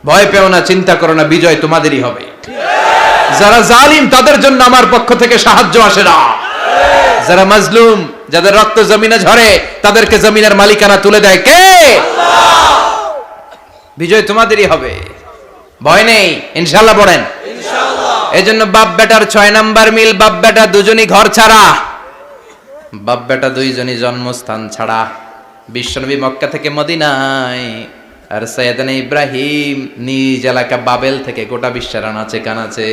ভয় পেও না, চিন্তা করো না, বিজয় তোমাদেরই হবে। যারা জালিম তাদের জন্য আমার পক্ষ থেকে সাহায্য আসে না। যারা মাজলুম, যাদের রক্ত জমিনে ঝরে, তাদেরকে জমিনের মালিকানা তুলে দেয় কে? আল্লাহ। বিজয় তোমাদেরই হবে, ভয় নেই, ইনশাআল্লাহ। পড়েন ইনশাআল্লাহ। এজন্য বাপ বেটার 6 নাম্বার মিল, বাপ বেটা দুজনই ঘর ছাড়া, বাপ বেটা দুইজনই জন্মস্থান ছাড়া। বিশ্বনবী মক্কা থেকে মদিনায়, আর সাইয়েদনা ইব্রাহিম নিজ এলাকা বাবেল থেকে গোটা বিশ্বের আনাচে কানাচে।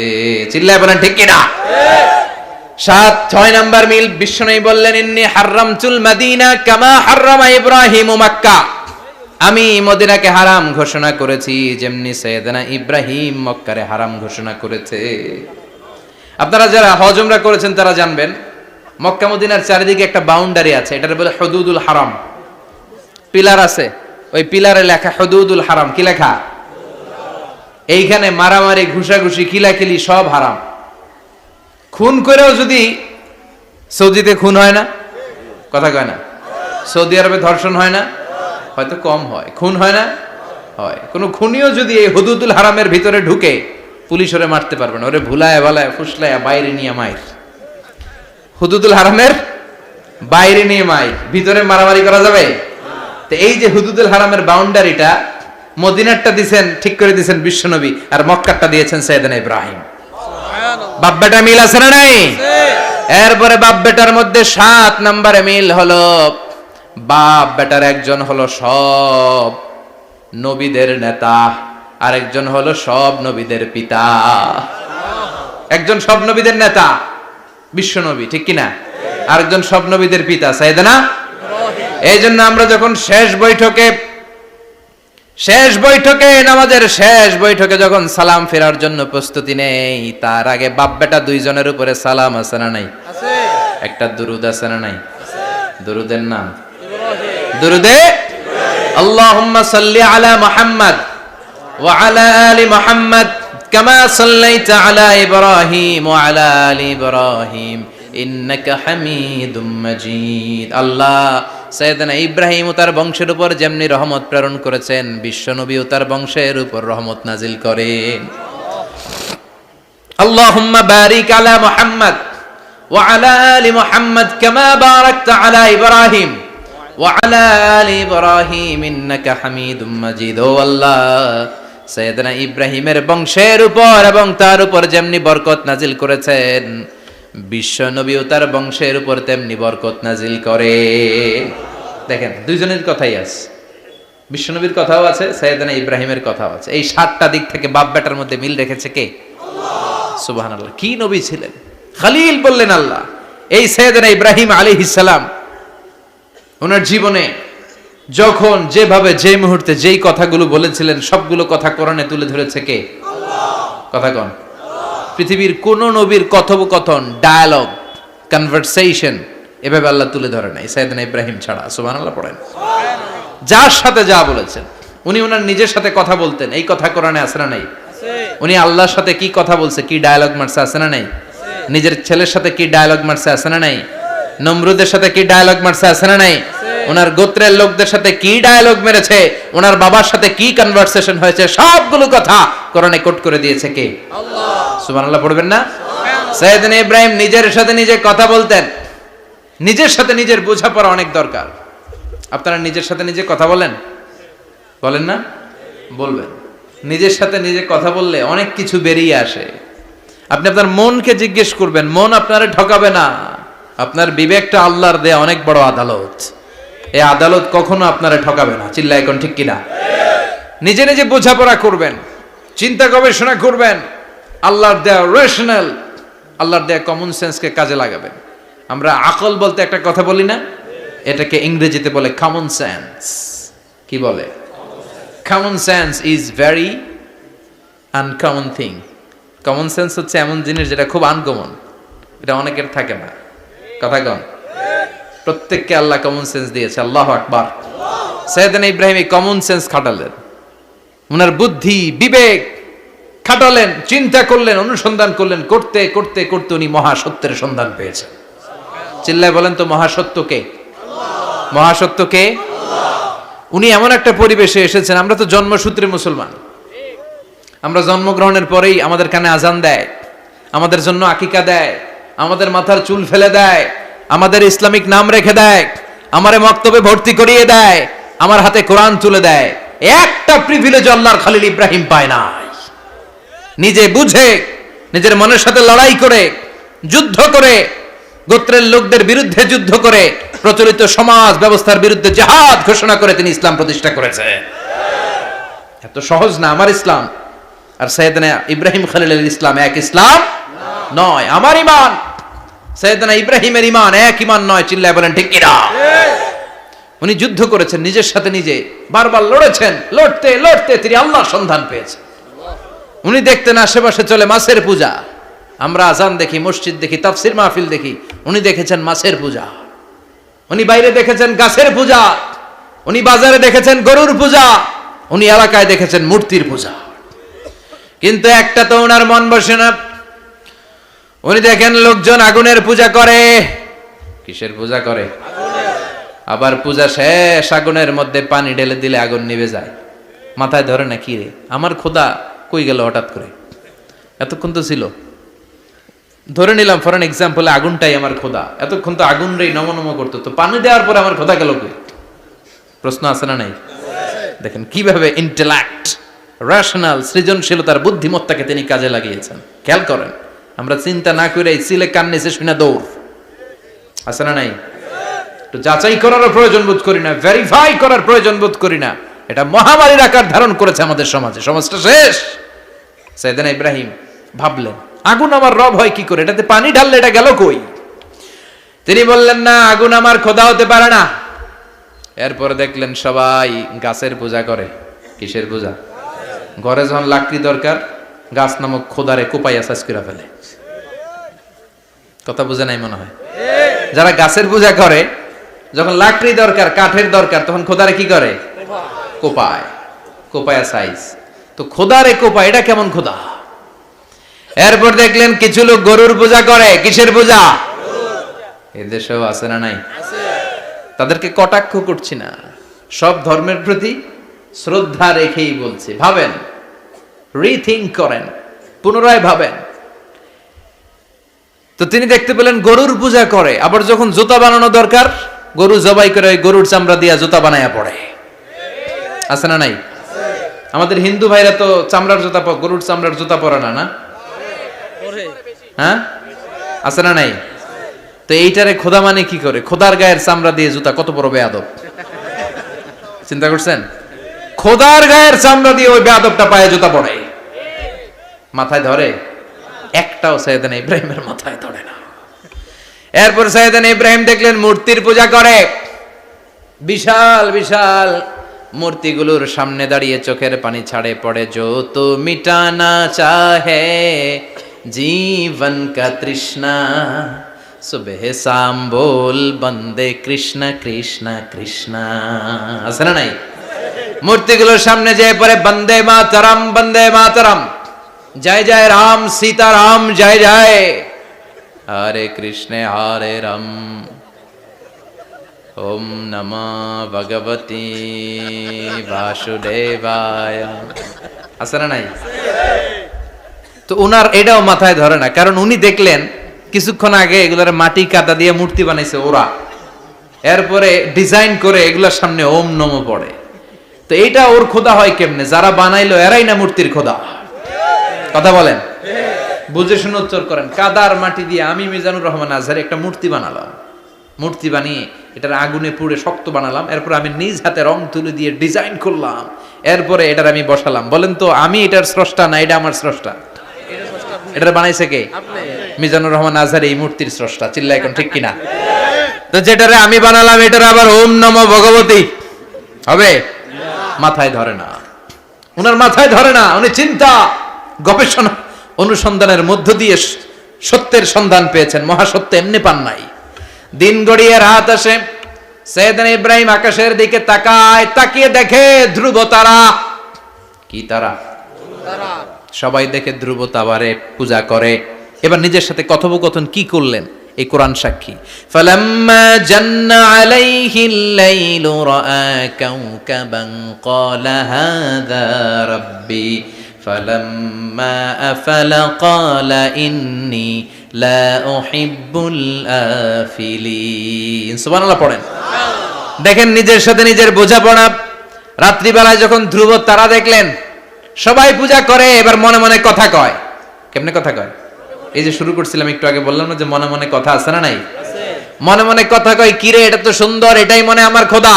চিল্লায় বলেন ঠিক কিনা? 6 নাম্বার মিল, বিশ্বনবী বললেন, ইন্নী হারামতুল মদিনা কামা হারামা ইব্রাহিম মক্কা। আমি মদিনাকে হারাম ঘোষণা করেছি যেমনি সাইয়েদনা ইব্রাহিম মক্কারে হারাম ঘোষণা করেছে। আপনারা যারা হজ উমরা করেছেন তারা জানবেন, মক্কা মদিনার চারিদিকে একটা বাউন্ডারি আছে, এটার বলে হুদুদুল হারাম। পিলার আছে, ওই পিলারে লেখা হুদুদুল হারাম। কি লেখা? এইখানে মারামারি, ঘুষাঘুষি, কিলাকিলি সব হারাম। খুন করেও যদি, সৌদিতে খুন হয় না, কথা কয় না? সৌদি আরবে ধর্ষণ হয় না, হয়তো কম হয়, খুন হয় না, হয়। কোন খুনিও যদি এই হুদুদুল হারামের ভিতরে ঢুকে, পুলিশ ওরে মারতে পারবে না, ওরে ভুলায় ভালায় ফুসলায় বাইরে নিয়ে মায়ের। হুদুদুল হারামের বাইরে নিয়ে মাইক, ভিতরে মারামারি করা যাবে? তো এই যে হুদুদুল হারামের বাউন্ডারিটা, মদিনারটা দিয়েছেন ঠিক করে দিয়েছেন বিশ্বনবী, আর মক্কারটা দিয়েছেন সাইয়েদনা ইব্রাহিম। বাপ বেটা মিল আছে না নাই? এরপরে বাপ বেটার মধ্যে 7 নম্বরে মিল হলো, বাপ বেটার একজন হলো সব নবীদের নেতা, আর একজন হলো সব নবীদের পিতা। একজন সব নবীদের নেতা বিশ্বনবী, ঠিক কিনা? আরেকজন সব নবীদের পিতা সাইয়েদনা ইব্রাহিম। এই জন্য আমরা যখন শেষ বৈঠকে নামাজের শেষ বৈঠকে যখন সালাম ফেরার জন্য প্রস্তুতি নেই, তার আগে বাপ বেটা দুইজনের উপরে সালাম আছে না নাই? একটা দুরুদ আছে না নাই? দুরুদের নাম দুরুদে আল্লাহুম্মা সাল্লি আলা মুহাম্মদ ওয়া আলা আলি মুহাম্মদ কামা সাল্লাইতা আলা ইব্রাহিম ওয়া আলা আলি ইব্রাহিম ইন্নাকা হামিদুম মাজিদ। আল্লাহ সাইয়েদনা ইব্রাহিম ও তার বংশের উপর যেমনি রহমত প্রেরণ করেছেন, বিশ্বনবী ও তার বংশের উপর রহমত নাজিল করেন। আল্লাহুম্মা বারিক আলা মুহাম্মদ ওয়া আলা আলি মুহাম্মদ কামা বারাকতা আলা ইব্রাহিম ওয়া আলা আলি ইব্রাহিম ইন্নাকা হামিদুম মাজিদ। ও আল্লাহ, সাইয়েদনা ইব্রাহিমের বংশের উপর এবং তার উপর যেমনি বরকত নাজিল করেছেন, বিশ্ব নবী ও তার বংশের উপর তেমনি বরকত নাজিল করে। দেখেন, দুইজনের কথাই আছে, বিশ্ব নবীর কথাও আছে, সাইয়েদনা ইব্রাহিমের কথাও আছে। এই 7টা দিক থেকে বাপ বেটার মধ্যে মিল রেখেছে কে? আল্লাহ। সুবহানাল্লাহ। কি নবী ছিলেন! খলিল বললেন আল্লাহ। এই সাইয়েদনা ইব্রাহিম আলাইহিস সালাম ওনার জীবনে যখন যেভাবে যে মুহূর্তে যেই কথাগুলো বলেছিলেন, সবগুলো কথা কোরআনে তুলে ধরেছে কে? আল্লাহ। কথা কোন? পৃথিবীর কোন নবীর কথোপকথন, ডায়ালগ, কনভারসেশন এভাবে আল্লাহ তুলে ধরে নাই সাইয়েদনা ইব্রাহিম ছাড়া। সুবহানাল্লাহ পড়েন। যার সাথে যা বলেছেন, উনি ওনার নিজের সাথে কথা বলতেন, এই কথা কোরআনে আছে না নাই? উনি আল্লাহর সাথে কি কথা বলছে, কি ডায়ালগ মারছে, আছে না নাই? নিজের ছেলের সাথে কি ডায়ালগ মারছে, আছে না নাই? নমরুদের সাথে কি ডায়ালগ মারছে, আছে না নাই? ওনার গোত্রের লোকদের সাথে কি ডায়ালগ মেরেছে, ওনার বাবার সাথে কি কনভারসেশন হয়েছে, সবগুলো কথা কোরআনে কোট করে দিয়েছে কে? আল্লাহ। সুবহানাল্লাহ পড়বেন না? সাইয়েদনা ইব্রাহিম নিজের সাথে নিজে কথা বলতেন। নিজের সাথে নিজের বোঝাপড়া অনেক দরকার। আপনারা নিজের সাথে নিজে কথা বলেন? বলেন না? বলবেন। নিজের সাথে নিজে কথা বললে অনেক কিছু বেরিয়ে আসে। আপনি আপনার মনকে জিজ্ঞেস করবেন, মন আপনারে ঠকাবে না। আপনার বিবেকটা আল্লাহর দেয়া অনেক বড় আদালত। এই আদালত কখনো আপনারে ঠকাবে না। চিল্লায় এখন ঠিক কিনা? নিজে নিজে বোঝাপড়া করবেন, চিন্তা গবেষণা করবেন, আল্লাহর দেয়া রেশনাল, আল্লাহর দেয়া কমন সেন্সকে কাজে লাগাবেন। আমরা আকল বলতে একটা কথা বলি না, এটাকে ইংরেজিতে বলে কমন সেন্স। কি বলে? Common sense is very uncommon thing. Common sense হচ্ছে এমন জিনিস যেটা খুব আনকমন, এটা অনেকের থাকে না। কথা কন? প্রত্যেককে আল্লাহ কমন সেন্স দিয়েছে। আল্লাহু আকবার। সাইয়েদনা ইব্রাহিম এই কমন সেন্স খাটালেন, ওনার বুদ্ধি বিবেক খাটালেন, চিন্তা করলেন, অনুসন্ধান করলেন, করতে করতে করতে উনি মহাসত্যের সন্ধান পেয়েছেন। চিল্লায় বলেন তো, মহাসত্য কে? মহাসত্য কে? উনি এমন একটা পরিবেশে এসেছেন, আমরা তো জন্মসূত্রে মুসলমান, আমরা জন্মগ্রহণের পরেই আমাদের কানে আজান দেয়, আমাদের জন্য আকিকা দেয়, আমাদের মাথার চুল ফেলে দেয়, আমাদের ইসলামিক নাম রেখে দেয়, আমারে মক্তবে ভর্তি করিয়ে দেয়, আমার হাতে কোরআন তুলে দেয়। একটা প্রিভিলেজ আল্লাহর খলিল ইব্রাহিম পায় নাই। নিজে বুঝে, নিজের মনের সাথে লড়াই করে, যুদ্ধ করে, গোত্রের লোকদের বিরুদ্ধে যুদ্ধ করে, প্রচলিত সমাজ ব্যবস্থার বিরুদ্ধে জিহাদ ঘোষণা করে তিনি ইসলাম প্রতিষ্ঠা করেছে। এত সহজ না আমার ইসলাম আর সাইয়েদনা ইব্রাহিম খলিলের ইসলাম এক ইসলাম নয়। আমার ঈমান সাইয়েদনা ইব্রাহিমের ঈমান এক ঈমান নয়। চিল্লায় বলেন ঠিক কিনা? উনি যুদ্ধ করেছেন, নিজের সাথে নিজে বারবার লড়েছেন, লড়তে লড়তে তিনি আল্লাহর সন্ধান পেয়েছেন। উনি দেখতেন আশেপাশে চলে মাছের পূজা, আমরা আজান দেখি, মসজিদ দেখি, তাফসির মাহফিল দেখি, উনি দেখেছেন মাছের পূজা। উনি বাইরে দেখেছেন গাছের পূজা, উনি বাজারে দেখেছেন গরুর পূজা, উনি এলাকায় দেখেছেন মূর্তির পূজা। কিন্তু একটা তো ওনার মন বসে না। উনি দেখেন লোকজন আগুনের পূজা করে। কিসের পূজা করে? আবার পূজা শেষ আগুনের মধ্যে পানি ঢেলে দিলে আগুন নিভে যায়। মাথায় ধরে না, কি রে আমার খোদা কই গেল হঠাৎ করে, এতক্ষণ তো ছিল। ধরে নিলাম ফর এন এক্সাম্পল আগুনটাই আমার খোদা, এতক্ষণ তো আগুন রে নম নম করতো, তো পানি দেওয়ার পরে আমার খোদা গেল কই? প্রশ্ন আছে না নাই? দেখেন কিভাবে ইন্টেলেক্ট, রেশনাল, সৃজনশীলতার বুদ্ধিমত্তাকে তিনি কাজে লাগিয়েছেন। খেয়াল করেন, আমরা চিন্তা না করে সিলে কান নিচে শুনে দৌড়, আছে না নাই? তো যাচাই করার প্রয়োজন বোধ করি না, ভেরিফাই করার প্রয়োজন বোধ করি না। এটা মহামারীর আকার ধারণ করেছে আমাদের সমাজে, সমাজটা শেষ। সাইয়েদনা ইব্রাহিম ভাবলেন আগুন আমার রব হয় কি করে, এটাতে পানি ঢাললে এটা গেল কই? তিনি বললেন না, আগুন আমার খোদা হতে পারে না। এরপরে দেখলেন সবাই গাছের পূজা করে। কিসের পূজা? ঘরে যখন লাকড়ি দরকার, গাছ নামক খোদারে কোপাইয়া সাজ করে ফেলে। কথা বুঝে নাই মনে হয়? যারা গাছের পূজা করে, যখন লাকড়ি দরকার, কাঠের দরকার, তখন খোদারে কি করে? কোপায়, কোপায়া সাইজ। তো খোদারে কোপায়, এটা কেমন খোদা? এরপর দেখলেন কিছু লোক গরুর পূজা করে। কিসের পূজা? এদেশেও আছে না নাই? তাদেরকে কটাক্ষ করছি না, সব ধর্মের প্রতি শ্রদ্ধা রেখেই বলছি। ভাবেন, রিথিঙ্ক করেন, পুনরায় ভাবেন। তো তিনি দেখতে পেলেন গরুর পূজা করে, আবার যখন জুতা বানানো দরকার, গরু জবাই করে গরুর চামড়া দিয়া জুতা বানায়া পড়ে। আছে না নাই? আমাদের হিন্দু ভাইরা তো চামড়ার জুতা, গরুর চামড়ার জুতা পরে না, না? হ্যাঁ, আছে না নাই? তো এইটারে খোদা মানে কি করে? খোদার গায়ের চামড়া দিয়ে জুতা, কত বড় বেয়াদব! চিন্তা করছেন? খোদার গায়ের চামড়া দিয়ে ওই বেয়াদবটা পায়ে জুতা পড়ে। মাথায় ধরে? একটাও সাইয়েদনা ইব্রাহিমের মাথায় ধরে না। এরপর সাইয়েদনা ইব্রাহিম দেখলেন মূর্তির পূজা করে। বিশাল বিশাল মূর্তিগুলোর সামনে দাঁড়িয়ে চোখের পানি ছাড়ে পড়ে। যো তো মিটানা চাহে জীবন কা তৃষ্ণা, সুবহ শাম বল বন্দে কৃষ্ণ কৃষ্ণ কৃষ্ণ। আছে না নাই? মূর্তিগুলোর সামনে যেয়ে পড়ে বন্দে মাতরম, বন্দে মাতরম, জয় জয় রাম সীতারাম, জয় জয় হরে কৃষ্ণ হরে রাম, ওম নমঃ ভগবতে বাসুদেবায়। আছে না নাই? তো উনার এটাও মাথায় ধরে না, কারণ উনি দেখলেন কিছুক্ষণ আগে এগুলোর মাটি কাদা দিয়ে মূর্তি বানাইছে ওরা, এরপরে ডিজাইন করে এগুলোর সামনে ওম নমঃ পড়ে। তো এইটা ওর খোদা হয় কেমনে? যারা বানাইলো এরাই না মূর্তির খোদা। কথা বলেন, বুঝে শুনে উত্তর করেন। কাদার মাটি দিয়ে আমি মিজানুর রহমান আজহারি একটা মূর্তি বানালাম, মূর্তি বানিয়ে এটার আগুনে পুড়ে শক্ত বানালাম, এরপর আমি নিজ হাতে রং তুলি দিয়ে ডিজাইন করলাম, এরপরে এটার আমি বসালাম। বলেন তো আমি এটার স্রষ্টা না এটা আমার স্রষ্টা? এটা বানাইছে কে? মিজানুর রহমান আজহারি এই মূর্তির স্রষ্টা। চিল্লা এখন ঠিক কিনা? তো যেটারে আমি বানালাম এটার আবার ওম নমঃ ভগবতী হবে? মাথায় ধরে না, উনার মাথায় ধরে না। উনি চিন্তা গবেষণা অনুসন্ধানের মধ্য দিয়ে সত্যের সন্ধান পেয়েছেন। মহাসত্য এমনি পান নাই। দিন গড়িয়ে রাত আসে, সাইয়েদনা ইব্রাহিম আকাশের দিকে তাকায়, তাকিয়ে দেখে ধ্রুব তারা। কি তারা? সবাই দেখে ধ্রুব তারারে পূজা করে। এবার নিজের সাথে কথোপকথন কি করলেন এই কোরআন সাক্ষী। ফালাম্মা জান্না আলাইহিল লাইলু রাআ কাওকাবান ক্বালা হাযা রাব্বি ফালাম্মা আফালা ক্বালা ইন্নী লা উহিব্বুল আফিলিন। সুবহানাল্লাহ পড়েন। দেখেন নিজের সাথে নিজের বোঝাপড়া। রাত্রিবেলায় যখন ধ্রুব তারা দেখলেন, সবাই পূজা করে, এবার মনে মনে কথা কয়। কেমনে কথা কয়? এই যে শুরু করছিলাম একটু আগে, বললাম না যে মনে মনে কথা আছে না নাই? মনে মনে কথা কয়, কিরে এটা তো সুন্দর, এটাই মনে আমার খোদা।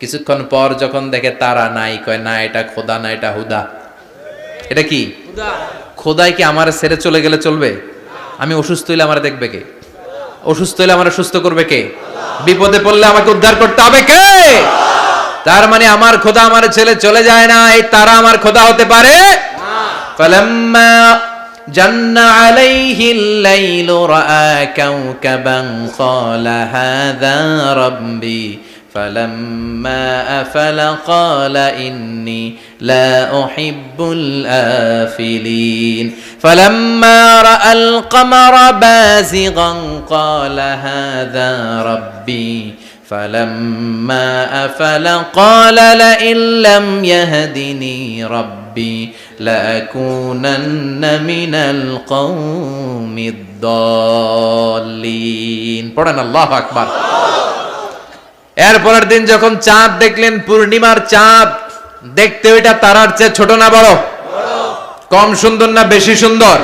কিছুক্ষণ পর যখন দেখে তারা নাই, কয় না এটা খোদা না, এটা হুদা। এটা কি? খোদাই কি আমার ছেড়ে চলে গেলে চলবে? আমি অসুস্থ হইলে আমার দেখবে কে? অসুস্থ হইলে আমার সুস্থ করবে কে? বিপদে পড়লে আমাকে উদ্ধার করতে হবে কে? তার মানে আমার খোদা আমার ছেলে চলে যায় না, এই তারা আমার খোদা হতে পারে? ফালাম্মা জান্না আলাইহিল লাইলু রাআ কাওকাবান ক্বালা হাযা রাব্বি ফালাম্মা আফালা ক্বালা ইন্নী লা উহিব্বুল আফিলিন ফালাম্মা রাআল কমারা বাযিগান ক্বালা হাযা রাব্বি فلما أفل قال لئن لم يهدني ربي ربي لأكونن من القوم الضالين পড়েন আল্লাহু আকবার। এরপরের দিন যখন চাঁদ দেখলেন, পূর্ণিমার চাঁদ, দেখতে ওইটা তারার চেয়ে ছোট না বড়? কম সুন্দর না বেশি সুন্দর?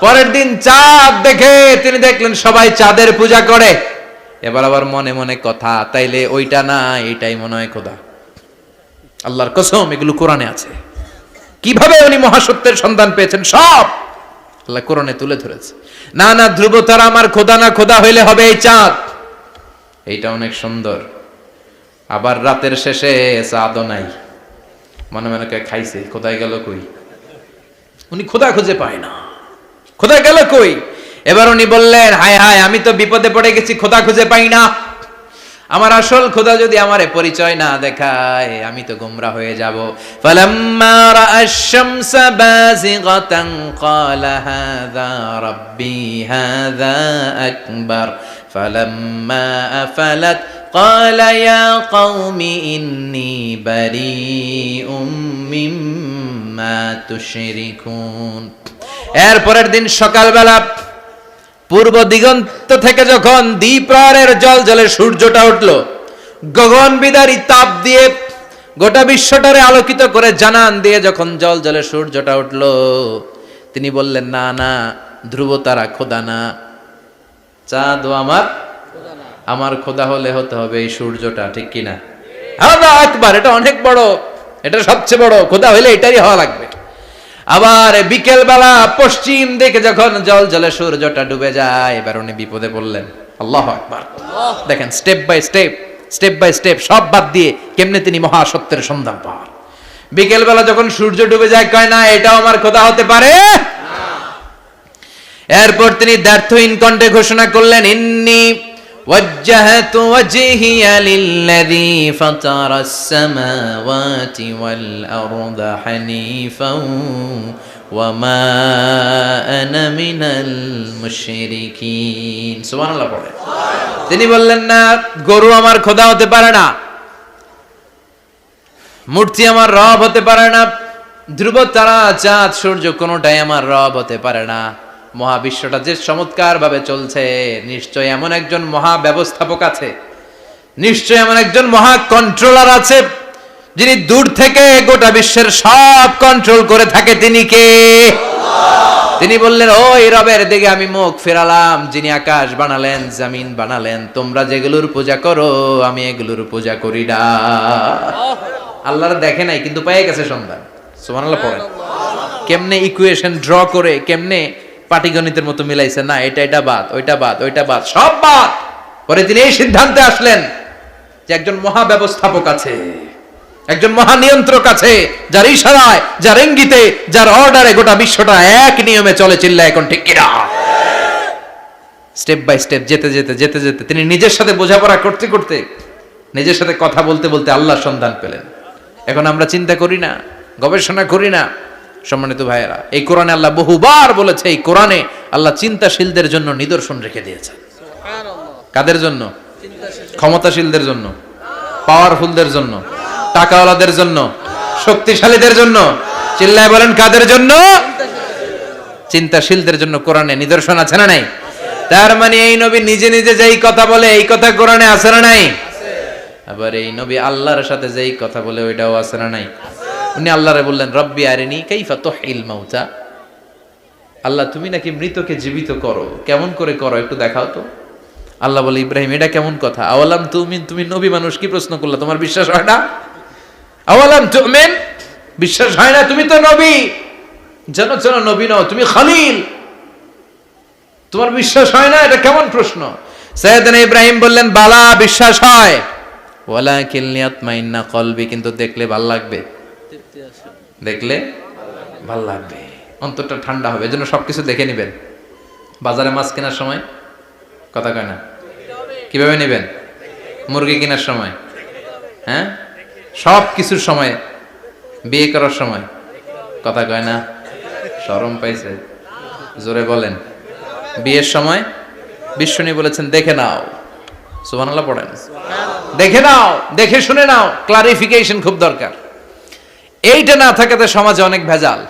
পরের দিন চাঁদ দেখে তিনি দেখলেন সবাই চাঁদের পূজা করে। এবার আবার মনে মনে কথা, তাইলে ওইটা না এটাই মনে হয় খোদা। আল্লাহর কসম, এগুলো কোরআনে আছে। কিভাবে উনি মহাসত্যের সন্ধান পেয়েছেন সব আল্লাহ কোরআনে তুলে ধরেছে। না না, ধ্রুব তারা আমার খোদা না, খোদা হইলে হবে এই চাঁদ। এইটা অনেক সুন্দর। আবার রাতের শেষে চাঁদও নাই, মনে মনে খাইছে, খোদায় গেল কই? উনি খোদা খুঁজে পায় না, খোদা গেল কই? এবার উনি বললেন, হায় হায়, আমি তো বিপদে পড়ে গেছি, খোদা খুঁজে পাই না। আমার আসল খোদা যদি আমারে পরিচয় না দেখায়, আমি তো গোমরাহ হয়ে যাব। ফালাম্মা রাআশ শামসা বাযিগাতান ক্বালা হাযা রাব্বি হাযা আকবার ফালাম্মা আফালাত ক্বালা ইয়া কওমি ইন্নী বারীউম মিম্মা তুশরিকুন। এরপরের দিন সকালবেলা পূর্ব দিগন্ত থেকে যখন দ্বিপ্রহরের জলজলে সূর্যটা উঠল, গগন বিদারী তাপ দিয়ে গোটা বিশ্বটারে আলোকিত করে জানান দিয়ে যখন জলজলে সূর্যটা উঠল, তিনি বললেন, না না, ধ্রুব তারা খোদা না, চাঁদ আমার খোদা হলে হতে হবে এই সূর্যটা, ঠিক কিনা? আল্লাহু আকবার, এটা অনেক বড়, এটা সবচেয়ে বড় খোদা হইলে এটারই হওয়া লাগবে। আবার বিকেল বেলা পশ্চিম দিকে যখন জলজলে সূর্যটা ডুবে যায়, এবার উনি বিপদে পড়লেন। আল্লাহু আকবার। দেখেন, স্টেপ বাই স্টেপ সব বাদ দিয়ে কেমনে তিনি মহাসত্যের সন্ধান পান। বিকেল বেলা যখন সূর্য ডুবে যায়, কয় না এটাও আমার খোদা হতে পারে। এরপর তিনি দ্ব্যর্থহীন কণ্ঠে ঘোষণা করলেন, ইন্নী وجهت وجهي للذي فطر السماوات والأرض حنيفا وما أنا من المشركين। সুবহানাল্লাহ পড়ে। তিনি বললেন, না, গরু আমার খোদা হতে পারে না, মূর্তি আমার রব হতে পারে না, ধ্রুব তারা চাঁদ সূর্য কোনোটাই আমার রব হতে পারে না। মহাবিশ্বটা যে চমৎকার ভাবে চলছে, নিশ্চয় এমন একজন মহা ব্যবস্থাপক আছে, নিশ্চয় এমন একজন মহা কন্ট্রোলার আছে, যিনি দূর থেকে গোটা বিশ্বের সব কন্ট্রোল করে থাকে। তিনি কে? তিনি বললেন, ওই রবের দিকে আমি মুখ ফেরালাম, যিনি আকাশ বানালেন, জমিন বানালেন। তোমরা যেগুলোর পূজা করো, আমি এগুলোর পূজা করি না। আল্লাহর দেখে নাই, কিন্তু পেয়ে গেছে সন্ধান। সুবহানাল্লাহ পড়েন। কেমনে ইকুয়েশন ড্র করে, কেমনে পাটিগণিতের মতো মিলাইছে, না এটা বাদ, ওইটা বাদ, ওইটা বাদ, সব বাদ। পরে তিনি এই সিদ্ধান্তে আসলেন যে একজন মহা ব্যবস্থাপক আছে, একজন মহা নিয়ন্ত্রক আছে, যার ইশারায়, যার ইঙ্গিতে, যার অর্ডারে গোটা বিশ্বটা এক নিয়মে চলে। চিল্লা এখন ঠিক কিনা? স্টেপ বাই স্টেপ যেতে যেতে তিনি নিজের সাথে বোঝাপড়া করতে করতে, নিজের সাথে কথা বলতে বলতে আল্লাহর সন্ধান পেলেন। এখন আমরা চিন্তা করি না, গবেষণা করি না। সম্মানিত ভাইয়েরা, এই কোরআনে আল্লাহ বহুবার বলেছে, এই কোরআনে আল্লাহ চিন্তাশীলদের জন্য নিদর্শন রেখে দিয়েছে। কাদের জন্য? ক্ষমতাশীলদের জন্য, পাওয়ারফুলদের জন্য, টাকাওয়ালাদের জন্য, শক্তিশালীদের জন্য। চিল্লায় বলেন, কাদের জন্য? চিন্তাশীলদের জন্য কোরআনে নিদর্শন আছে না নাই? তার মানে এই নবী নিজে নিজে যেই কথা বলে, এই কথা কোরআনে আছে না নাই? আবার এই নবী আল্লাহর সাথে যেই কথা বলে, ওইটাও আছে না নাই? উনি আল্লাহরে বললেন, রব্বি আরিনি কাইফা তুহিল মাউতা। আল্লাহ, তুমি নাকি মৃতকে জীবিত করো, কেমন করে করো একটু দেখাও তো। আল্লাহ বলে, ইব্রাহিম, এটা কেমন কথা? আওয়ালাম তুমিন, তুমি নবী মানুষ, কি প্রশ্ন করলা? তোমার বিশ্বাস হয় না? আওয়ালাম তুমিন, বিশ্বাস হয় না? তুমি তো নবী, জানো নবী নও, তুমি খলিল, তোমার বিশ্বাস হয় না? এটা কেমন প্রশ্ন? সাইয়েদনা ইব্রাহিম বললেন, বালা, বিশ্বাস হয়, ওয়ালাকিন লিয়াতমাইন্না কলবি, কিন্তু দেখলে ভাল লাগবে, দেখলে ভাল লাগবে, অন্তরটা ঠান্ডা হবে। এজন্য সবকিছু দেখে নেবেন। বাজারে মাছ কেনার সময় কথা কয় না, কিভাবে নেবেন? মুরগি কেনার সময়, হ্যাঁ, সব কিছুর সময়, বিয়ে করার সময় কথা কয় না, শরম পাইছে, জোরে বলেন। বিয়ের সময় বিশ্বনী বলেছেন, দেখে নাও। সুবহানাল্লাহ পড়েন। দেখে নাও, দেখে শুনে নাও, ক্লারিফিকেশন খুব দরকার। এইটা না থাকাতে সমাজে অনেক ভেজাল।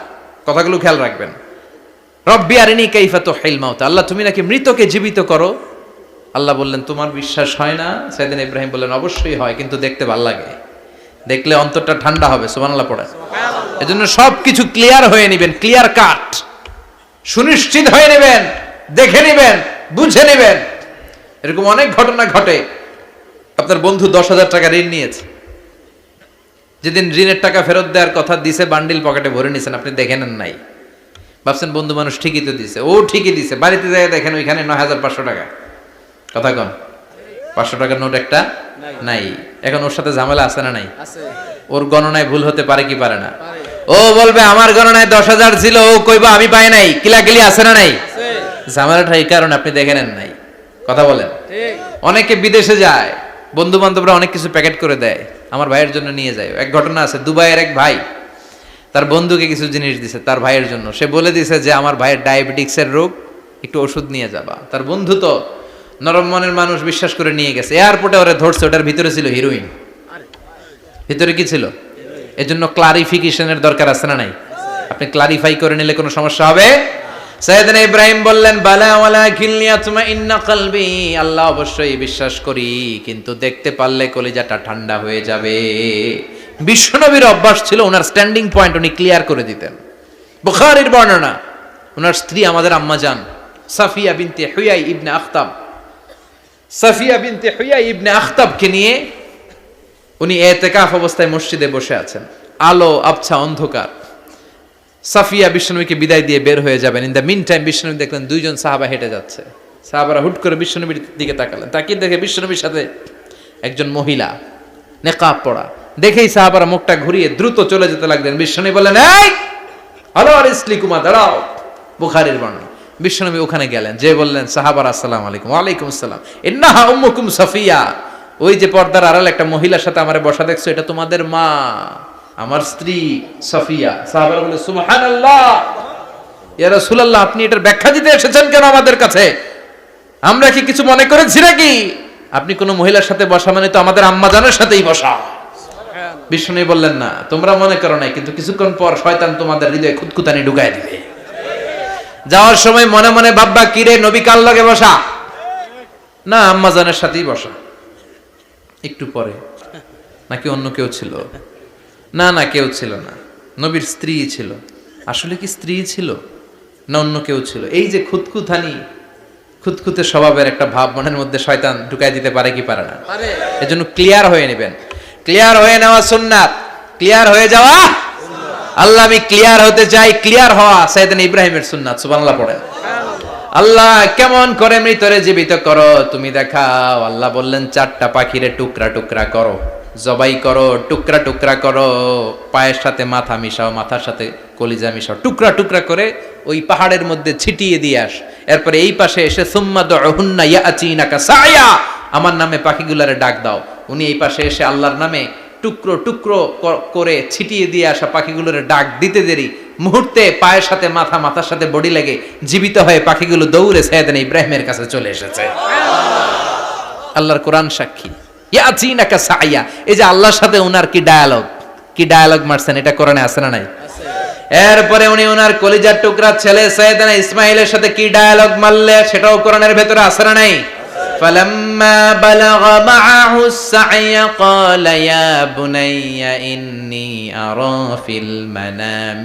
কথাগুলো খেয়াল রাখবেন। রব্বি আরিনি কাইফা তুহিল মাউত, আল্লাহ তুমি নাকি মৃতকে জীবিত করো। আল্লাহ বললেন তোমার বিশ্বাস হয় না? সাইয়েদনা ইব্রাহিম বললেন অবশ্যই হয়, কিন্তু দেখতে ভালো লাগে, দেখলে অন্তরটা ঠান্ডা হবে। সুবহানাল্লাহ পড়েন। এজন্য সবকিছু ক্লিয়ার হয়ে নেবেন, ক্লিয়ার কাট, সুনিশ্চিত হয়ে নেবেন, দেখে নেবেন, বুঝে নেবেন। এরকম অনেক ঘটনা ঘটে। আপনার বন্ধু 10,000 টাকা ঋণ নিয়েছে, যেদিন ঋণের টাকা ফেরত দেওয়ার কথা দিছে বান্ডিল পকেটে ভরে নিয়েছেন, আপনি দেখে নেন নাই, ভাবছেন বন্ধু মানুষ ঠিকই তো দিছে। ও ঠিকই দিছে, বাড়িতে যাই দেখেন ওইখানে 9,500 টাকা। কথা কন, 500 টাকার নোট একটা নাই। এখন ওর সাথে ঝামেলা আছে না নাই? ওর গণনায় ভুল হতে পারে কি পারে না? ও বলবে আমার গণনায় 10,000 ছিল, ও কইবা আমি পাই নাই, কিলাকিলি আছে না নাই? ঝামেলাটা এই কারণে আপনি দেখে নেন নাই। কথা বলেন। অনেকে বিদেশে যায়, বন্ধু বান্ধবরা অনেক কিছু প্যাকেট করে দেয়, আমার ভাইয়ের জন্য নিয়ে যায়। এক ঘটনা আছে, দুবাইয়ের এক ভাই তার বন্ধুকে কিছু জিনিস দিছে তার ভাইয়ের জন্য। সে বলে দিছে যে আমার ভাইয়ের ডায়াবেটিক্সের রোগ, একটু ওষুধ নিয়ে যাবা। তার বন্ধু তো নরম মনের মানুষ, বিশ্বাস করে নিয়ে গেছে। এয়ারপোর্টে ওরা ধরছে, ওটার ভিতরে ছিল হিরোইন। ভিতরে কি ছিল? এজন্য ক্লারিফিকেশনের দরকার আছে না নাই? আপনি ক্লারিফাই করে নিলে কোনো সমস্যা হবে? সাইয়েদনা ইব্রাহিম বললেন বালা ওয়ালাকিন লিয়াতমাইন্না কলবি, আল্লাহ অবশ্যই বিশ্বাস করি, কিন্তু দেখতে পারলে কলিজাটা ঠান্ডা হয়ে যাবে। বিশ্বনবীর অভ্যাস ছিল, ওনার স্ট্যান্ডিং পয়েন্ট উনি ক্লিয়ার করে দিতেন। বুখারীর বর্ণনা, ওনার স্ত্রী আমাদের আম্মা জান সাফিয়া বিনতে হুয়াই ইবনে আখতাব, সাফিয়া বিনতে হুয়াই ইবনে আখতাবকে নিয়ে উনি ইতিকাফ অবস্থায় মসজিদে বসে আছেন। আলো আবছা অন্ধকার। সাফিয়া বিশ্বনবীকে বিদায় দিয়ে বের হয়ে যাবেন। ইন দ্য মিন টাইম বিশ্বনবী দেখলেন দুইজন সাহাবা হেঁটে যাচ্ছে। সাহাবারা হুট করে বিশ্বনবীর দিকে তাকালেন। তাকিয়ে দেখে বিশ্বনবীর সাথে একজন মহিলা, নেকাব পরা। দেখেই সাহাবারা মুখটা ঘুরিয়ে দ্রুত চলে যেতে লাগলেন। বিশ্বনবী বললেন এই হ্যালো আরিসলিকুমা, দাঁড়াও। বুখারীর বর্ণনা। বিশ্বনবী ওখানে গেলেন, যে বললেন সাহাবারা আসসালামু আলাইকুম। ওয়ালাইকুম আসসালাম। ইন্নাহা উম্মুকুম সাফিয়া, ওই যে পর্দার আড়ালে একটা মহিলার সাথে আমারে বসা দেখছো, এটা তোমাদের মা, আমার স্ত্রী সাফিয়া। সাহাবারা বলে সুবহানাল্লাহ, ইয়া রাসূলুল্লাহ আপনি এটার ব্যাখ্যা দিতে এসেছেন কেন আমাদের কাছে? আমরা কি কিছু মনে করেছি নাকি? আপনি কোন মহিলার সাথে বসা মানে তো আমাদের আম্মা জানের সাথেই বসা। বিষ্ণু বললেন না, তোমরা মনে করো নাই, কিন্তু কিছুক্ষণ পর শয়তান তোমাদের হৃদয়ে খুঁতখুঁতানি ঢুকায় দিবে। যাওয়ার সময় মনে মনে ভাববা কিরে নবী কার লগে বসা? না, আম্মা জানের সাথেই বসা। একটু পরে নাকি অন্য কেউ ছিল? না না, কেউ ছিল না, নবীর স্ত্রী ছিল। আসলে কি স্ত্রী ছিল না অন্য কেউ ছিল? এই যে খুঁতখুঁতানি, খুঁতখুঁতে স্বভাবের একটা ভাব মনের মধ্যে শয়তান ঢুকায় দিতে পারে কি পারে না? এজন্য ক্লিয়ার হয়ে নেবেন। ক্লিয়ার হয়ে নেওয়া সুন্নাত, ক্লিয়ার হয়ে যাওয়া। আল্লাহ আমি ক্লিয়ার হতে চাই, ক্লিয়ার হওয়া সাইয়েদনা ইব্রাহিমের সুন্নাত। সুবহানাল্লাহ পড়েন। আল্লাহ কেমন করে মৃতরে জীবিত করো তুমি দেখাও। আল্লাহ বললেন 4টা পাখিরে টুকরা টুকরা করো, জবাই করো, টুকরা টুকরা করো, পায়ের সাথে মাথা মিশাও, মাথার সাথে কলিজা মিশাও, টুকরা টুকরা করে ওই পাহাড়ের মধ্যে ছিটিয়ে দিয়ে আস। এরপরে এই পাশে এসে সুম্মা দুহুন্না ইয়াতিনাকা সায়া, আমার নামে পাখিগুলারে ডাক দাও। উনি এই পাশে এসে আল্লাহর নামে টুকরো টুকরো করে ছিটিয়ে দিয়ে আসা পাখিগুলোর ডাক দিতে দেরি, মুহূর্তে পায়ের সাথে মাথা, মাথার সাথে বডি লেগে জীবিত হয়ে পাখিগুলো দৌড়ে সাইয়েদনা ইব্রাহিমের কাছে চলে এসেছে। আল্লাহর কোরআন সাক্ষী। ইয়াতিনাকা সায়া, এই যে আল্লাহর সাথে উনার কি ডায়ালগ মারছেন, এটা কোরআনে আছে না নাই? এরপরে উনি ওনার কলিজার টুকরা ছেলে সাইয়েদনা ইসমাইলের সাথে কি ডায়ালগ মারলে, সেটাও কোরআনের ভেতরে আছে না নাই? فلما بلغ معه السعي قال يا بني إني أرى في المنام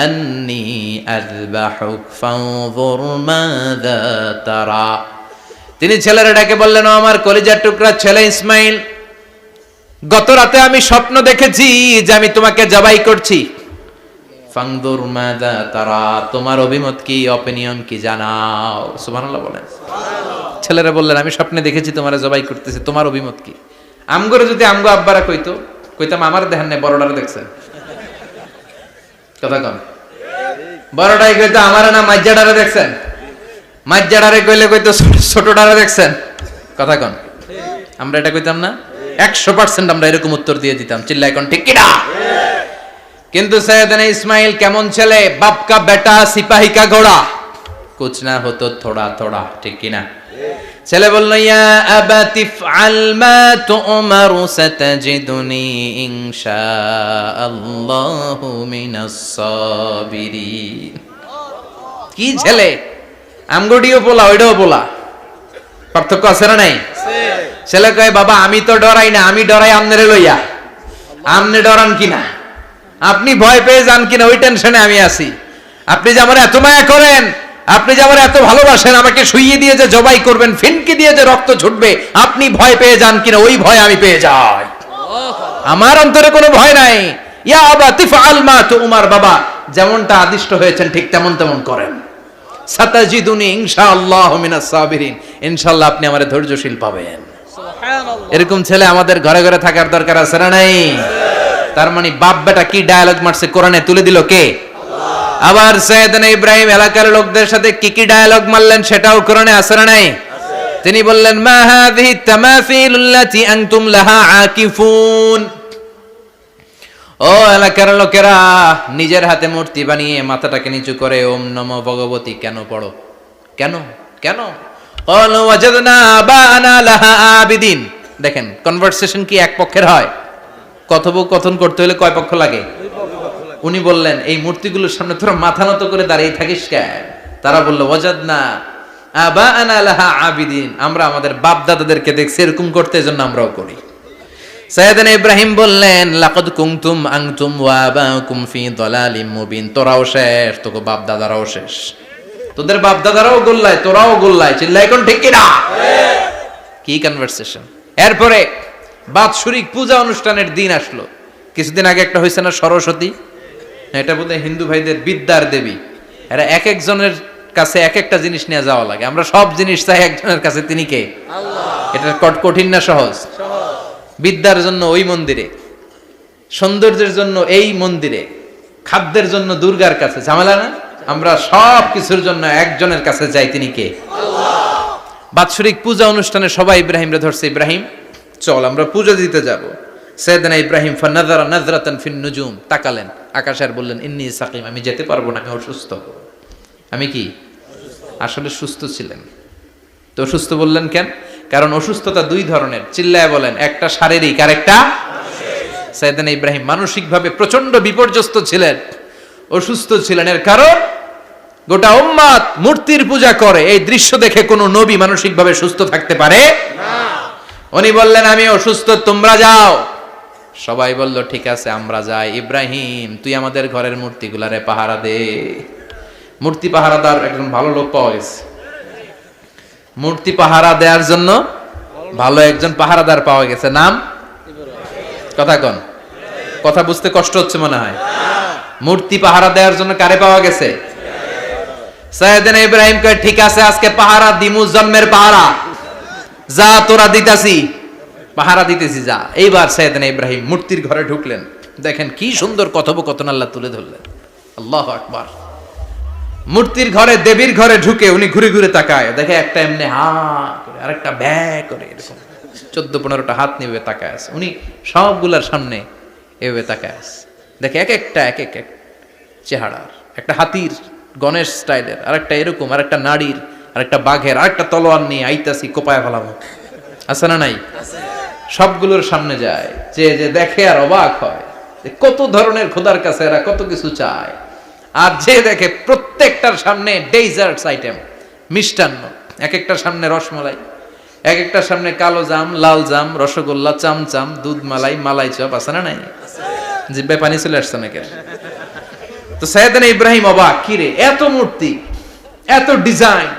أني أذبحك فانظر ماذا ترى। তিনি ছেলের ডাকে বললেন, ও আমার কলিজার টুকরা ছেলে ইসমাইল, গত রাতে আমি স্বপ্ন দেখেছি যে আমি তোমাকে জবাই করছি। ফানজুর মাযা তারা, তোমার অভিমত কি, অপিনিয়ন কি জানাও। সুবহানাল্লাহ বলেন। ছেলেরা বললেন আমি স্বপ্নে দেখেছি তোমারে জবাই করতেছি, তোমার অভিমত কি? আমগরে যদি আমগো আব্বারা কইতাম আমার দেখেন না, বড়ডারে দেখছেন। কথা কম, বড়টাই কইতো আমার না মাজ্জাডারে দেখছেন, মাজ্জাডারে কইলে কইতো ছোটডারে দেখছেন। কথা কন, আমরা এটা কইতাম না? 100% আমরা এরকম উত্তর দিয়ে দিতাম, চিল্লায় কোন ঠিক কিনা? কিন্তু সাইয়েদনা ইসমাইল কেমন ছেলে, বাপ কা বেটা সিপাহী কা ঘোড়া, কুছ না হতো থোড়া থোড়া, ঠিক কিনা? ছেলে বলল, ইয়া আবাতি ফআল মা তু'মারু সাতাজিদুনি ইনশাআল্লাহু মিনাস সাবিরিন। কি ছেলে, আমগোটিও পোলা ওইটাও পোলা, পার্থক্য আছে না নাই? ছেলে কয়, বাবা আমি তো ডরাই না, আমি ডরাই আমনেরে লইয়া। আমনে ডরান কিনা, আপনি ভয় পেয়ে যান কিনা ওই টেনশনে আমি আছি। আপনি যে আমার এত মায়া করেন, আপনি যে আমার এত ভালোবাসেন, আমাকে শুইয়ে দিয়ে যে জবাই করবেন, ফিনকি দিয়ে যে রক্ত ছুটবে, আপনি ভয় পেয়ে যান কিনা ওই ভয় আমি পেয়ে যাই। আমার অন্তরে কোনো ভয় নাই। ইয়া আবাতি ফাআল মা তু'মার, বাবা যেমনটা আদিষ্ট হয়েছেন ঠিক তেমন তেমন করেন। সাতাজিদুনি ইনশাআল্লাহু মিনাস সাবিরিন, ইনশাআল্লাহ আপনি আমারে ধৈর্যশীল পাবেন। সুবহানাল্লাহ। এরকম ছেলে আমাদের ঘরে ঘরে থাকার দরকার আছে না নাই? তার মানে বাপ বেটা কি ডায়ালগ মারছে কোরআনে তুলে দিল কে? আবার সাইয়েদনা ইব্রাহিম এলাকার লোকদের সাথে কি কি ডায়ালগ মারলেন সেটাও কোরআনে আছে না নাই? তিনি বললেন, মা হাযিহি তামাসিলুল্লাতী আনতুম লাহা আকিফুন। ও এলাকার লোকেরা, নিজের হাতে মূর্তি বানিয়ে মাথাটাকে নিচু করে ওম নমো ভগবতী কেন পড়ো? কেন কেন? ক্বালু ওয়াজাদনা আবানা লাহা আবিদিন। দেখেন কনভারসেশন কি এক পক্ষের হয়? কথোপকথন করতে হলে কয় পক্ষ লাগে? উনি বললেন, এই মূর্তিগুলোর সামনে তোরা মাথা নত করে দাঁড়িয়ে থাকিস কেন? তারা বলল, ওয়াজাদনা আবানা লাহা আবিদিন, আমরা আমাদের বাপ দাদাদেরকে দেখছি এরকম করতে, এজন্য আমরাও করি। সাইয়েদনা ইব্রাহিম বললেন, লাকাদ কুনতুম আনতুম ওয়া আবাকুম ফি দালালিম মুবিন। তোরাও শেষ, তোকে বাপ দাদারাও শেষ, তোদের বাপ দাদারাও গোল্লায়, তোরাও গোল্লায়। চিল্লাই কোন ঠিক কিনা? কি কনভারসেশন। এরপরে বাৎসরিক পূজা অনুষ্ঠানের দিন আসলো। কিছুদিন আগে একটা হয়েছে না সরস্বতী, এটা বোধহয় হিন্দু ভাইদের বিদ্যার দেবী। এরা এক একজনের কাছে এক একটা জিনিস নিয়ে যাওয়া লাগে। আমরা সব জিনিস চাই একজনের কাছে, তিনি কে? আল্লাহ। এটা কঠিন না সহজ? বিদ্যার জন্য ওই মন্দিরে, সৌন্দর্যের জন্য এই মন্দিরে, খাদ্যের জন্য দুর্গার কাছে, ঝামেলা না? আমরা সব কিছুর জন্য একজনের কাছে যাই, তিনি কে? আল্লাহ। বাৎসরিক পূজা অনুষ্ঠানে সবাই ইব্রাহিমরে ধরছে, ইব্রাহিম চল আমরা পূজা দিতে যাব। সাইয়েদনা ইব্রাহিম ফানাযারা নাযরাতান ফিন নুজুম, তাকালেন আকাশে আর বললেন, ইন্নী সাকিম, আমি যেতে পারবো না, আমি অসুস্থ। আমি কি আসলে সুস্থ ছিলেন? তো অসুস্থ বললেন কেন? কারণ অসুস্থতা দুই ধরনের, চিল্লায় বলেন, একটা শারীরিক আর একটা মানসিক। সাইয়েদনা ইব্রাহিম মানসিকভাবে প্রচন্ড বিপর্যস্ত ছিলেন, অসুস্থ ছিলেন। এর কারণ গোটা উম্মত মূর্তির পূজা করে, এই দৃশ্য দেখে কোনো নবী মানসিকভাবে সুস্থ থাকতে পারে না। উনি বললেন, আমি অসুস্থ, তোমরা যাও। সবাই বলল, ঠিক আছে আমরা যাই। ইব্রাহিম তুই আমাদের ঘরের মূর্তিগুলারে পাহারা দে। মূর্তি পাহারাদার একজন ভালো লোক পাওয়া গেছে, মূর্তি পাহারা দেওয়ার জন্য ভালো একজন পাহারাদার পাওয়া গেছে। নাম? কথা কন, কথা বুঝতে কষ্ট হচ্ছে মনে হয়। মূর্তি পাহারা দেওয়ার জন্য কারে পাওয়া গেছে? সাইয়েদনা ইব্রাহিম কয়, ঠিক আছে আজকে পাহারা দিমু, জন্মের পাহারা। যা তোরা দিতাছি, পাহারা দিতেছি, যা। এইবার সাইয়েদনা ইব্রাহিম মূর্তির ঘরে ঢুকলেন। দেখেন কি সুন্দর কথোপকথন আল্লাহ তুলে ধরলেন। আল্লাহু আকবার। মূর্তির ঘরে, দেবীর ঘরে ঢুকে উনি ঘুরে ঘুরে তাকায়, দেখে একটা এমনি হা করে, আরেকটা ব্যা করে, এরকম 14-15টা হাত নিয়ে তাকায় আছে। উনি সবগুলার সামনে এভাবে তাকায় আছে, দেখে এক একটা এক এক এক চেহারার, একটা হাতির গণেশ স্টাইলের, আরেকটা এরকম, আরেকটা নারীর, আরেকটা বাঘের, আরেকটা তলোয়ার নিয়ে আইতাছি, কোপায় ফেলাবো। আছে না নাই? সবগুলোর সামনে যায়, যে যে দেখে আর অবাক হয়, কত ধরনের খোদার কাছে এরা কত কিছু চায়। আর যে দেখে প্রত্যেকটার সামনে ডেজার্টস আইটেম, মিষ্টান্ন, এক একটার সামনে রসমালাই, এক একটার সামনে কালো জাম, লাল জাম, রসগোল্লা, চামচাম, দুধ মালাই, মালাই চপ। আছে না নাই? জিব্বায় পানি চলে আসছে নাকি? তো সাইয়েদনা ইব্রাহিম অবাক, কি রে এত মূর্তি, এত ডিজাইন,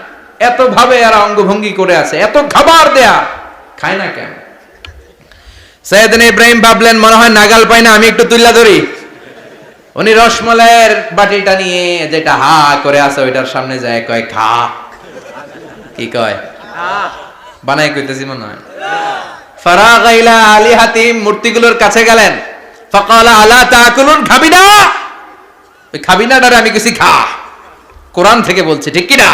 এত ভাবে এরা অঙ্গভঙ্গি করে আছে, এত খাবার দেয়া, খায় না কেন? সাইয়েদনা ইব্রাহিম ভাবলেন, মনে হয় নাগাল পাই না, আমি একটু তুল্লা ধরি। উনি রসমালাইয়ের বাটিটা নিয়ে, যেটা হা করে আছে, ওইটার সামনে যায়, কয় খা। কি কয়? বানাই কইতেছি মনে হয়। ফারাগা ইলা আলিহাতিম, মূর্তিগুলোর কাছে গেলেন। ফাকালা আলা তাকুলুন, খাবি না? ওই খাবি না ডারে আমি কিছু খা, কোরআন থেকে বলছে, ঠিক কি না?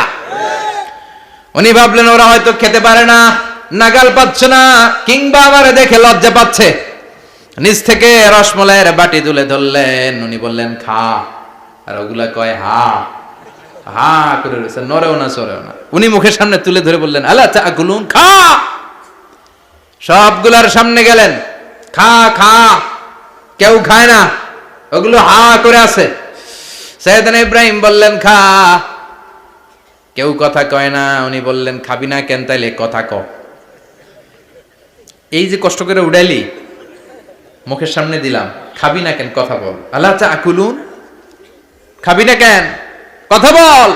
উনি ভাবলেন ওরা হয়তো খেতে পারে না, নাগাল পাচ্ছে না, কিংবা আমারে দেখে লজ্জা পাচ্ছে। নিজ থেকে রসমলাইয়ের বাটি তুলে ধরলেন, উনি বললেন খা, আর ওগুলা কয় হা। হা করে রয়েছে, নড়েও না চড়েও না। উনি মুখের সামনে তুলে ধরে বললেন, আলা তাকুলুন, খা। সবগুলার সামনে গেলেন, খা খা। কেউ খায় না, ওগুলো হা করে আছে। সাইয়েদনা ইব্রাহিম বললেন, খা। কেউ কথা কয় না। উনি বললেন, খাবি না কেন? তাইলে কথা ক। এই যে কষ্ট করে উড়াইলি, মুখের সামনে দিলাম, খাবি না কেন? কথা বল। আলা তাকুলুন, খাবি না কেন? কথা বল।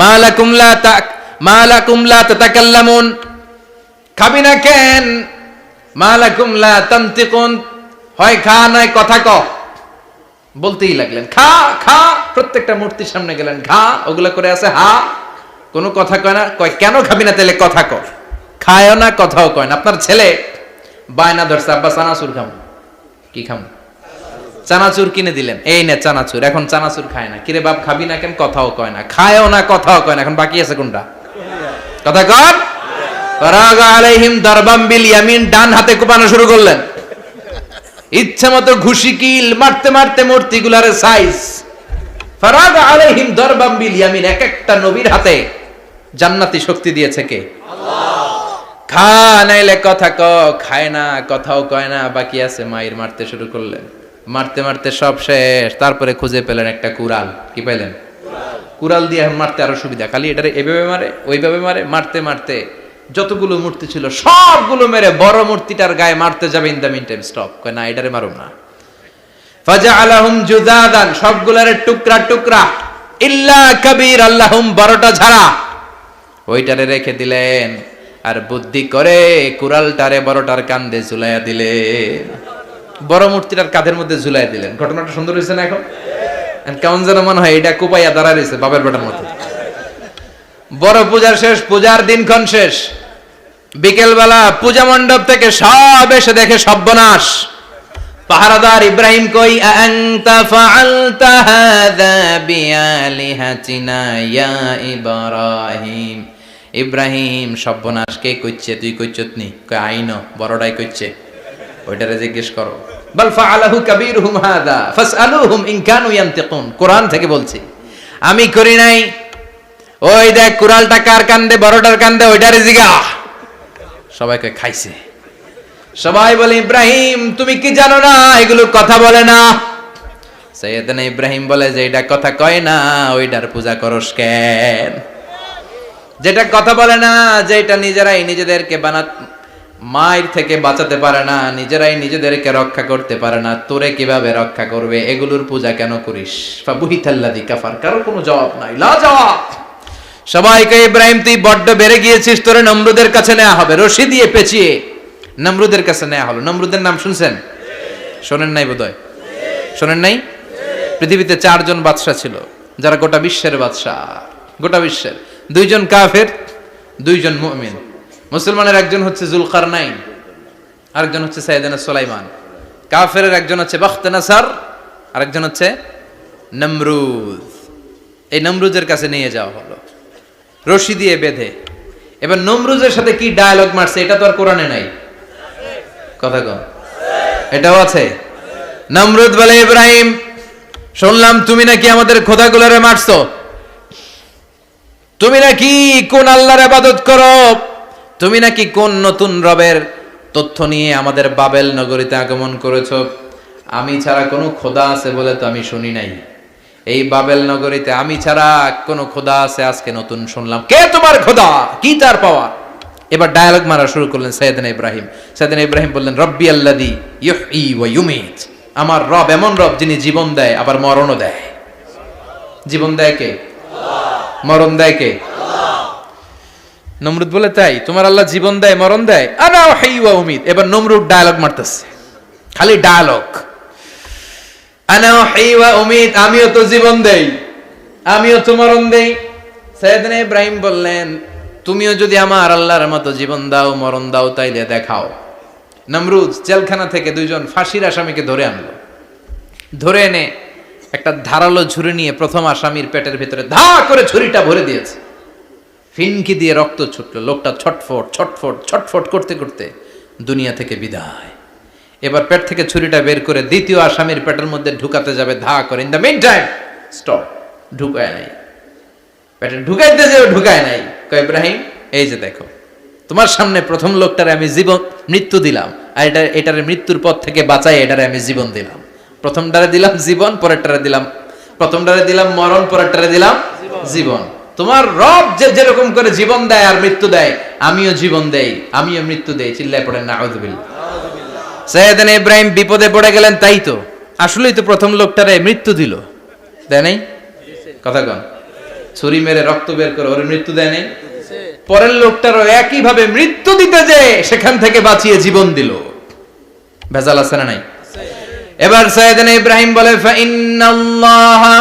মালাকুম লা তাতাকাল্লামুন, খাবি না কেন? মালাকুম লা তানতিকুন, হয় খা নয় কথা ক। বলতেই লাগলেন, খা খা। প্রত্যেকটা মূর্তির সামনে গেলেন, খা। ওগুলা করে আছে হা, কোনো কথা কয় না। কয় কেন খাবি না? তাহলে কথা ক। খায়ও না, কথাও কয় না। আপনার ছেলে বায়না ধরছে, আব্বা চানাচুর খাম। কি খাম? চানাচুর কিনে দিলেন, এই নে চানাচুর। এখন চানাচুর খায় না। কিরে বাপ, খাবি না কেন? কথাও কয় না। খায়ও না, কথাও কয় না। এখন বাকি আছে কোনটা? কথা কর। ফারাগা আলাইহিম দারবাম বিল ইয়ামিন, ডান হাতে কোপানো শুরু করলেন। ইচ্ছা মতো ঘুষি কিল মারতে মারতে মূর্তিগুলার সাইজ। ফারাগা আলাইহিম দারবাম বিল ইয়ামিন, এক একটা নবীর হাতে জান্নাতি শক্তি দিয়েছে কে? আল্লাহ। খা নাইলে কথা ক। খায় না, কথাও কয় না, বাকি আছে। মায়ের মারতে শুরু করলেন। মারতে মারতে সব শেষ। তারপরে খুঁজে পেলেন একটা কুড়াল। কি পেলেন? কুড়াল দিয়ে এখন মারতে আরো সুবিধা। খালি এটারে এভাবে মারে, ওইভাবে মারে। মারতে মারতে যতগুলো মূর্তি ছিল সবগুলো মেরে বড় মূর্তিটার গায়ে মারতে যাবে। In the meantime stop, কয় না এটারে মারুম না। ফাজআলাহুম জুদাদান, সবগুলারে টুকরা টুকরা। ইল্লা কাবীর আল্লাহুম, বড়টা ছাড়া। ওইটারে রেখে দিলেন। আর বুদ্ধি করে কুড়ালটারে বড়টার কাঁধে ঝুলাইয়া দিলেন। বড় মূর্তিটার কাঁধের মধ্যে ঝুলাই দিলেন। ঘটনাটা সুন্দর হয়েছে না? এখন কেমন যেন মনে হয় এটা কোপাইয়া দাঁড়া রয়েছে বাবের বেটার মতো। বড় পূজার শেষ, পূজার দিনক্ষণ শেষ। বিকেলবেলা পূজা মণ্ডপ থেকে সব এসে দেখে সর্বনাশ। পাহারাদার ইব্রাহিম কই, আনতা ফাআলতা হাযা বিআলিহাতিনা ইয়া ইব্রাহিম। ইব্রাহিম, সর্বনাশ কে কইছে? তুই কইছত নি? কয় আইনো, বড়টাই কইছে। ওইটারে জিজ্ঞেস করো। বাল ফাআলাহু কাবীরুহুম হাযা ফাসআলুহুম ইন কানু ইয়ানতিকুন। কোরআন থেকে বলছি, আমি করি নাই। ওই দেখ কুড়ালটা কার কান্দে? বড়টার কান্দে, ওইটারে জিগা। সবাইকে খাইছে। সবাই বলে, ইব্রাহিম তুমি কি জানো না এগুলো কথা বলে না? সাইয়েদনা ইব্রাহিম বলে, যে এটা কথা কয় না ওইটার পূজা করস কেন? যেটা কথা বলে না, যেটা নিজেরাই নিজেদেরকে মায়ের থেকে বাঁচাতে পারে না, নিজেরাই নিজেদেরকে রক্ষা করতে পারে না, তোরে কিভাবে রক্ষা করবে? এগুলোর পূজা কেন করিস? ফাবুহিতাল্লাযী কাফার। কারো কোনো জবাব নাই, লা জবাব। সবাইকে, ইব্রাহিম তুই বড্ড বেড়ে গিয়েছিস, তোরে নমরুদের কাছে নেওয়া হবে। রশি দিয়ে পেঁচিয়ে নমরুদের কাছে নেওয়া হলো। নমরুদের নাম শুনছেন? শোনেন নাই বোধহয়। শোনেন নাই? পৃথিবীতে 4 জন বাদশা ছিল, যারা গোটা বিশ্বের বাদশা। গোটা বিশ্বের 2 জন কাফের, 2 জন মুমিন। মুসলমানের একজন হচ্ছে যুলকারনাইন, আরেকজন হচ্ছে সাইয়েদনা সুলাইমান। কাফেরের একজন হচ্ছে বাখতানাসার, আরেকজন হচ্ছে নমরুদ। এই নমরুদের কাছে নিয়ে যাওয়া হলো রশি দিয়ে বেঁধে। এবার নমরুদের সাথে কি ডায়ালগ মারছে এটা তো আর কোরআনে নাই। কথা কন, এটাও আছে। নমরুদ বলে, ইব্রাহিম শুনলাম তুমি নাকি আমাদের খোদাগুলোরে মারছো। তুমি নাকি কোন আল্লাহর ইবাদত করো? তুমি নাকি কোন নতুন রবের তথ্য নিয়ে আমাদের বাবেল নগরীতে আগমন করেছো? আমি ছাড়া কোনো খোদা আছে বলে তো আমি শুনি নাই। এই বাবেল নগরীতে আমি ছাড়া কোনো খোদা আছে আজকে নতুন শুনলাম। কে তোমার খোদা? কি তার পাওয়া? এবার ডায়ালগ মারা শুরু করলেন সাইয়েদনা ইব্রাহিম। সাইয়েদনা ইব্রাহিম বললেন, রব্বি আল্লাযী ইউহয়ী ওয়া ইউমীত। আমার রব এমন রব যিনি জীবন দেয় আবার মরণও দেয়। জীবন দেয় কে? আল্লাহ। মরণ দেয় কে? আল্লাহ। নমরুদ বলে, তাই তোমার আল্লাহ জীবন দেয় মরণ দেয়? আনা উহয়ী ওয়া উমীত। এবার নমরুদ ডায়ালগ মারতেছে, খালি ডায়ালগ। আনা উহয়ী ওয়া উমীত, আমিও তো জীবন দেই, আমিও তো মরণ দেই। সাইয়েদনা ইব্রাহিম বললেন, তুমিও যদি আমার আল্লাহর মতো জীবন দাও মরণ দাও তাইলে দেখাও। নমরুদ জেলখানা থেকে 2 জন ফাঁসির আসামিকে ধরে আনলো। ধরে এনে একটা ধারালো ছুরি নিয়ে প্রথম আসামির পেটের ভিতরে ধা করে ছুরিটা ভরে দিয়েছে। ফিনকি দিয়ে রক্ত ছুটলো। লোকটা ছটফট ছটফট ছটফট করতে করতে দুনিয়া থেকে বিদায়। এবার পেট থেকে ছুরিটা বের করে দ্বিতীয় আসামির পেটের মধ্যে ঢুকাতে যাবে ধা করে। In the meantime stop, ঢুকায় নাই। পেটে ঢুকাইতে যে ঢুকায় নাই। কয় ইব্রাহিম এই যে দেখো তোমার সামনে প্রথম লোকটারে আমি মৃত্যু দিলাম, আর এটারে মৃত্যুর পথ থেকে বাঁচাই এটারে আমি জীবন দিলাম। প্রথমটারে দিলাম জীবন, পরেরটারে দিলাম, প্রথমটারে দিলাম মরণ, পরেরটারে দিলাম জীবন। তোমার রব যে যেরকম করে জীবন দেয় আর মৃত্যু দেয়, আমিও জীবন দেই, আমিও মৃত্যু দেই। চিল্লায় পড়েন নাউযুবিল্লাহ। সাইয়েদনা ইব্রাহিম বিপদে পড়ে গেলেন, তাই তো আসলেই তো প্রথম লোকটারে মৃত্যু দিল, দেয় নাই? কথা কন, ছুরি মেরে রক্ত বের করে ওর মৃত্যু দেয় নাই? পরের লোকটারও একই ভাবে মৃত্যু দিতে যে সেখান থেকে বাঁচিয়ে জীবন দিল। ভেজাল আছে না নাই? এবার সাইয়েদনা ইব্রাহিম বলে ফাইন্নাল্লাহা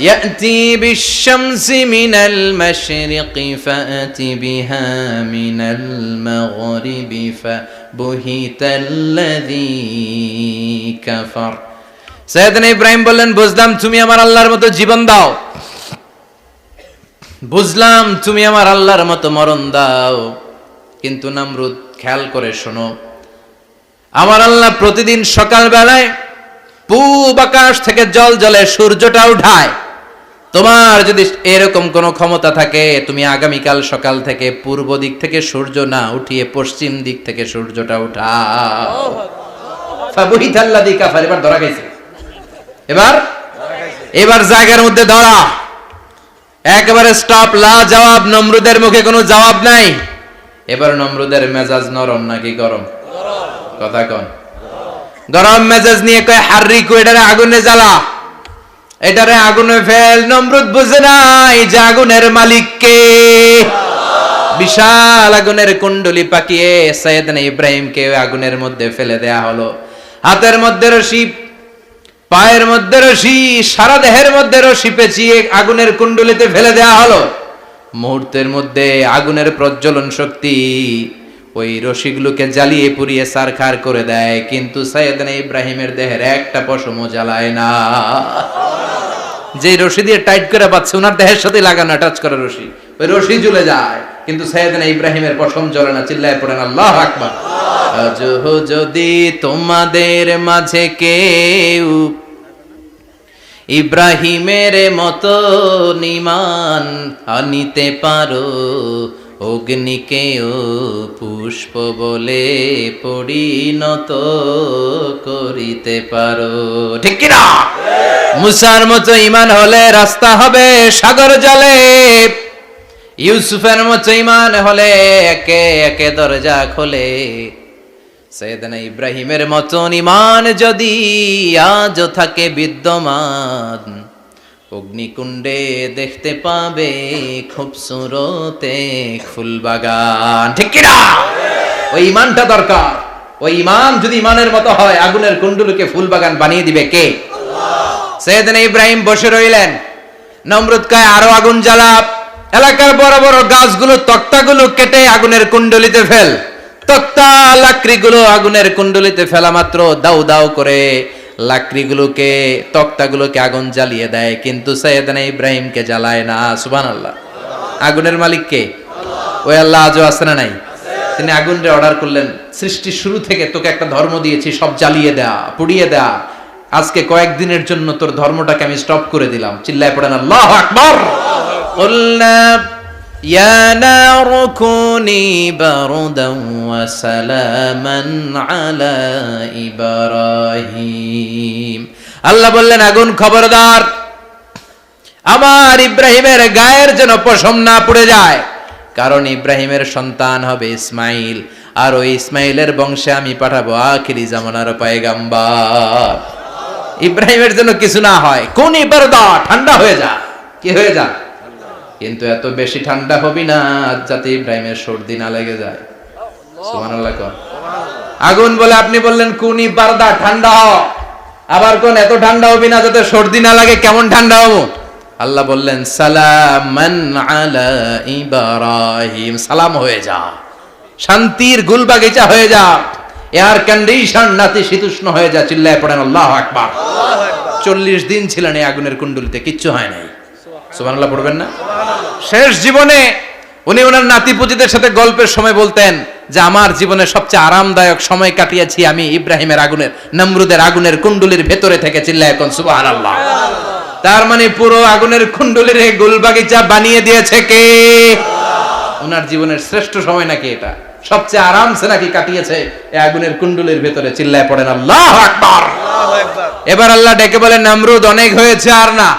ইয়াতি বিশ-শামসি মিনাল মাশরিকি ফাআতি বিহা মিনাল মাগরিবি ফাবুহিতাল্লাযী কাফার। সাইয়েদনা ইব্রাহিম বললেন বুঝলাম তুমি আমার আল্লাহর মতো জীবন দাও, বুঝলাম তুমি আমার আল্লাহর মতো মরণ দাও, কিন্তু নমরুদ খেয়াল করে শোনো, আমার আল্লাহ প্রতিদিন সকাল বেলায় পূব আকাশ থেকে জল জলে সূর্যটা উঠায়। তোমার যদি এরকম কোন ক্ষমতা থাকে, তুমি আগামীকাল সকাল থেকে পূর্ব দিক থেকে সূর্য না উঠিয়ে পশ্চিম দিক থেকে সূর্যটা উঠাও। ফাবুহিতাল্লাযী কাফার। এবার ধরা গেছে, এবার জায়গার মধ্যে ধরা, একেবারে স্টপ, লা জবাব। নমরুদের মুখে কোনো জবাব নাই। এবার নমরুদের মেজাজ নরম নাকি গরম? কথা কন। গরম মেজাজ নিয়ে কয় হাররিকু, এটারে আগুনে জ্বালা, এটারে আগুনে ফেল। নমরুদ বুঝে নাই যে আগুনের মালিক কে। বিশাল আগুনের কুণ্ডলি পাকিয়ে সাইয়েদনা ইব্রাহিমকে আগুনের মধ্যে ফেলে দেয়া হলো। হাতের মধ্যে রশি, পায়ের মধ্যে রশি, সারা দেহের মধ্যে রশি পেঁচিয়ে আগুনের কুণ্ডলিতে ফেলে দেয়া হলো। মুহূর্তের মধ্যে আগুনের প্রজ্বলন শক্তি ওই রশিগুলোকে জ্বালিয়ে পুড়িয়ে ছারখার করে দেয়, কিন্তু সাইয়েদনা ইব্রাহিমের দেহের একটা পশমও জ্বালায় না। যে রশি দিয়ে টাইট করে বাঁধছে ওনার দেহের সাথে লাগানো টাচ করা রশি, ওই রশি জ্বলে যায়, কিন্তু সাইয়েদনা ইব্রাহিমের পশম জ্বলে না। চিল্লায় পড়েন আল্লাহু আকবার। আজ যদি তোমাদের মাঝে কেউ ইব্রাহিমের মতো ঈমান আনিতে পারো, অগ্নিকেও পুষ্প বলে পরিণত করিতে পারো, ঠিক কি না? মুসার মতো ঈমান হলে রাস্তা হবে সাগর জলে, ইউসুফের মতো ঈমান হলে একে একে দরজা খোলে। সাইয়েদনা ইব্রাহিমের মতন ঈমান যদি আজও থাকে বিদ্যমান, অগ্নিকুণ্ডে দেখতে পাবে খুবসুরত এক ফুলবাগান, ঠিক কি না? ওই ঈমানটা দরকার। ওই ঈমান যদি ঈমানের মতো হয়, আগুনের কুণ্ডুলকে ফুলবাগান বানিয়ে দিবে কে? আল্লাহ। সাইয়েদনা ইব্রাহিম বসে রইলেন। নমরুদ কয় আরো আগুন জ্বালা, এলাকার বড় বড় গাছগুলো তক্তাগুলো কেটে আগুনের কুণ্ডলিতে ফেল। তক্তা লাকড়িগুলো আগুনের কুণ্ডলিতে ফেলা মাত্র দাউ দাউ করে লাকড়িগুলোকে, তক্তাগুলোকে আগুন জ্বালিয়ে দেয়, কিন্তু সাইয়েদনা ইব্রাহিমকে জ্বালায় না। সুবহানাল্লাহ। আগুনের মালিক কে? ওই আল্লাহ আজও আছে না নাই? তিনি আগুনরে অর্ডার করলেন, সৃষ্টির শুরু থেকে তোকে একটা ধর্ম দিয়েছি, সব জ্বালিয়ে দেয়া, পুড়িয়ে দেয়া, আজকে কয়েকদিনের জন্য তোর ধর্মটাকে আমি স্টপ করে দিলাম। চিল্লায় পড়েন আল্লাহু আকবার। কুলনা ইয়া নারু কুনি বারদান ওয়া সালামান আলা ইব্রাহিম। আল্লাহ বললেন আগুন খবরদার, আমার ইব্রাহিমের গায়ের যেন পশম না পুড়ে যায়, কারণ ইব্রাহিমের সন্তান হবে ইসমাইল, আর ওই ইসমাইলের বংশে আমি পাঠাবো আখিরি জামানার পয়গাম্বর। ইব্রাহিমের জন্য কিছু না হয়, কোন বারদা, ঠান্ডা হয়ে যা। কি হয়ে যা? কিন্তু এত বেশি ঠান্ডা হবি না যাতে ইব্রাহিমের সর্দি না লেগে যায়। সুবহানাল্লাহ। আগুন বলে আপনি বললেন কোনি বারদা, ঠান্ডা হ, আবার কোন এত ঠান্ডা হবি না যাতে সর্দি না লাগে। কেমন ঠান্ডা হবো? আল্লাহ বললেন সালামান আলা ইব্রাহিম, সালাম হয়ে যা, শান্তির গুলবাগিচা হয়ে যা, এয়ার কন্ডিশন নাতিশীতোষ্ণ হয়ে যা। চিল্লায় পড়েন আল্লাহু আকবার। 40 দিন ছিলেন এই আগুনের কুণ্ডলিতে, কিচ্ছু হয় নাই। সুবহানাল্লাহ পড়বেন না? শেষ জীবনে উনি ওনার নাতি পুতিদের সাথে গল্পের সময় বলতেন যে আমার জীবনের সবচেয়ে আরামদায়ক সময় কাটিয়েছি আমি ইব্রাহিমের আগুনের, নমরুদের আগুনের কুণ্ডলির ভেতরে থেকে। চিল্লায় কোন সুবহানাল্লাহ। তার মানে পুরো আগুনের কুণ্ডলীর এই গুলবাগিচা বানিয়ে দিয়েছে কে? ওনার জীবনের শ্রেষ্ঠ সময় নাকি এটা, সবচেয়ে আরামসে নাকি কাটিয়েছে এই আগুনের কুণ্ডলীর ভেতরে। চিল্লায় পড়েন আল্লাহু আকবার। এবার আল্লাহ ডেকে বলেন, নমরুদ অনেক হয়েছে, আর না,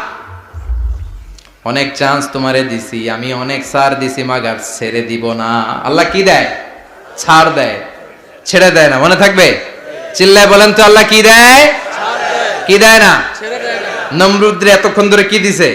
অনেক চান্স তোমারে দিছি আমি, অনেক ছাড় দিছি, মাগার ছেড়ে দিব না। আল্লাহ কি দেয়? ছাড় দেয়, ছেড়ে দেয় না। মনে থাকবে? চিল্লায় বলেন তো, আল্লাহ কি দেয়? কি দেয় না? নমরুদ এতক্ষণ ধরে কি দিছে?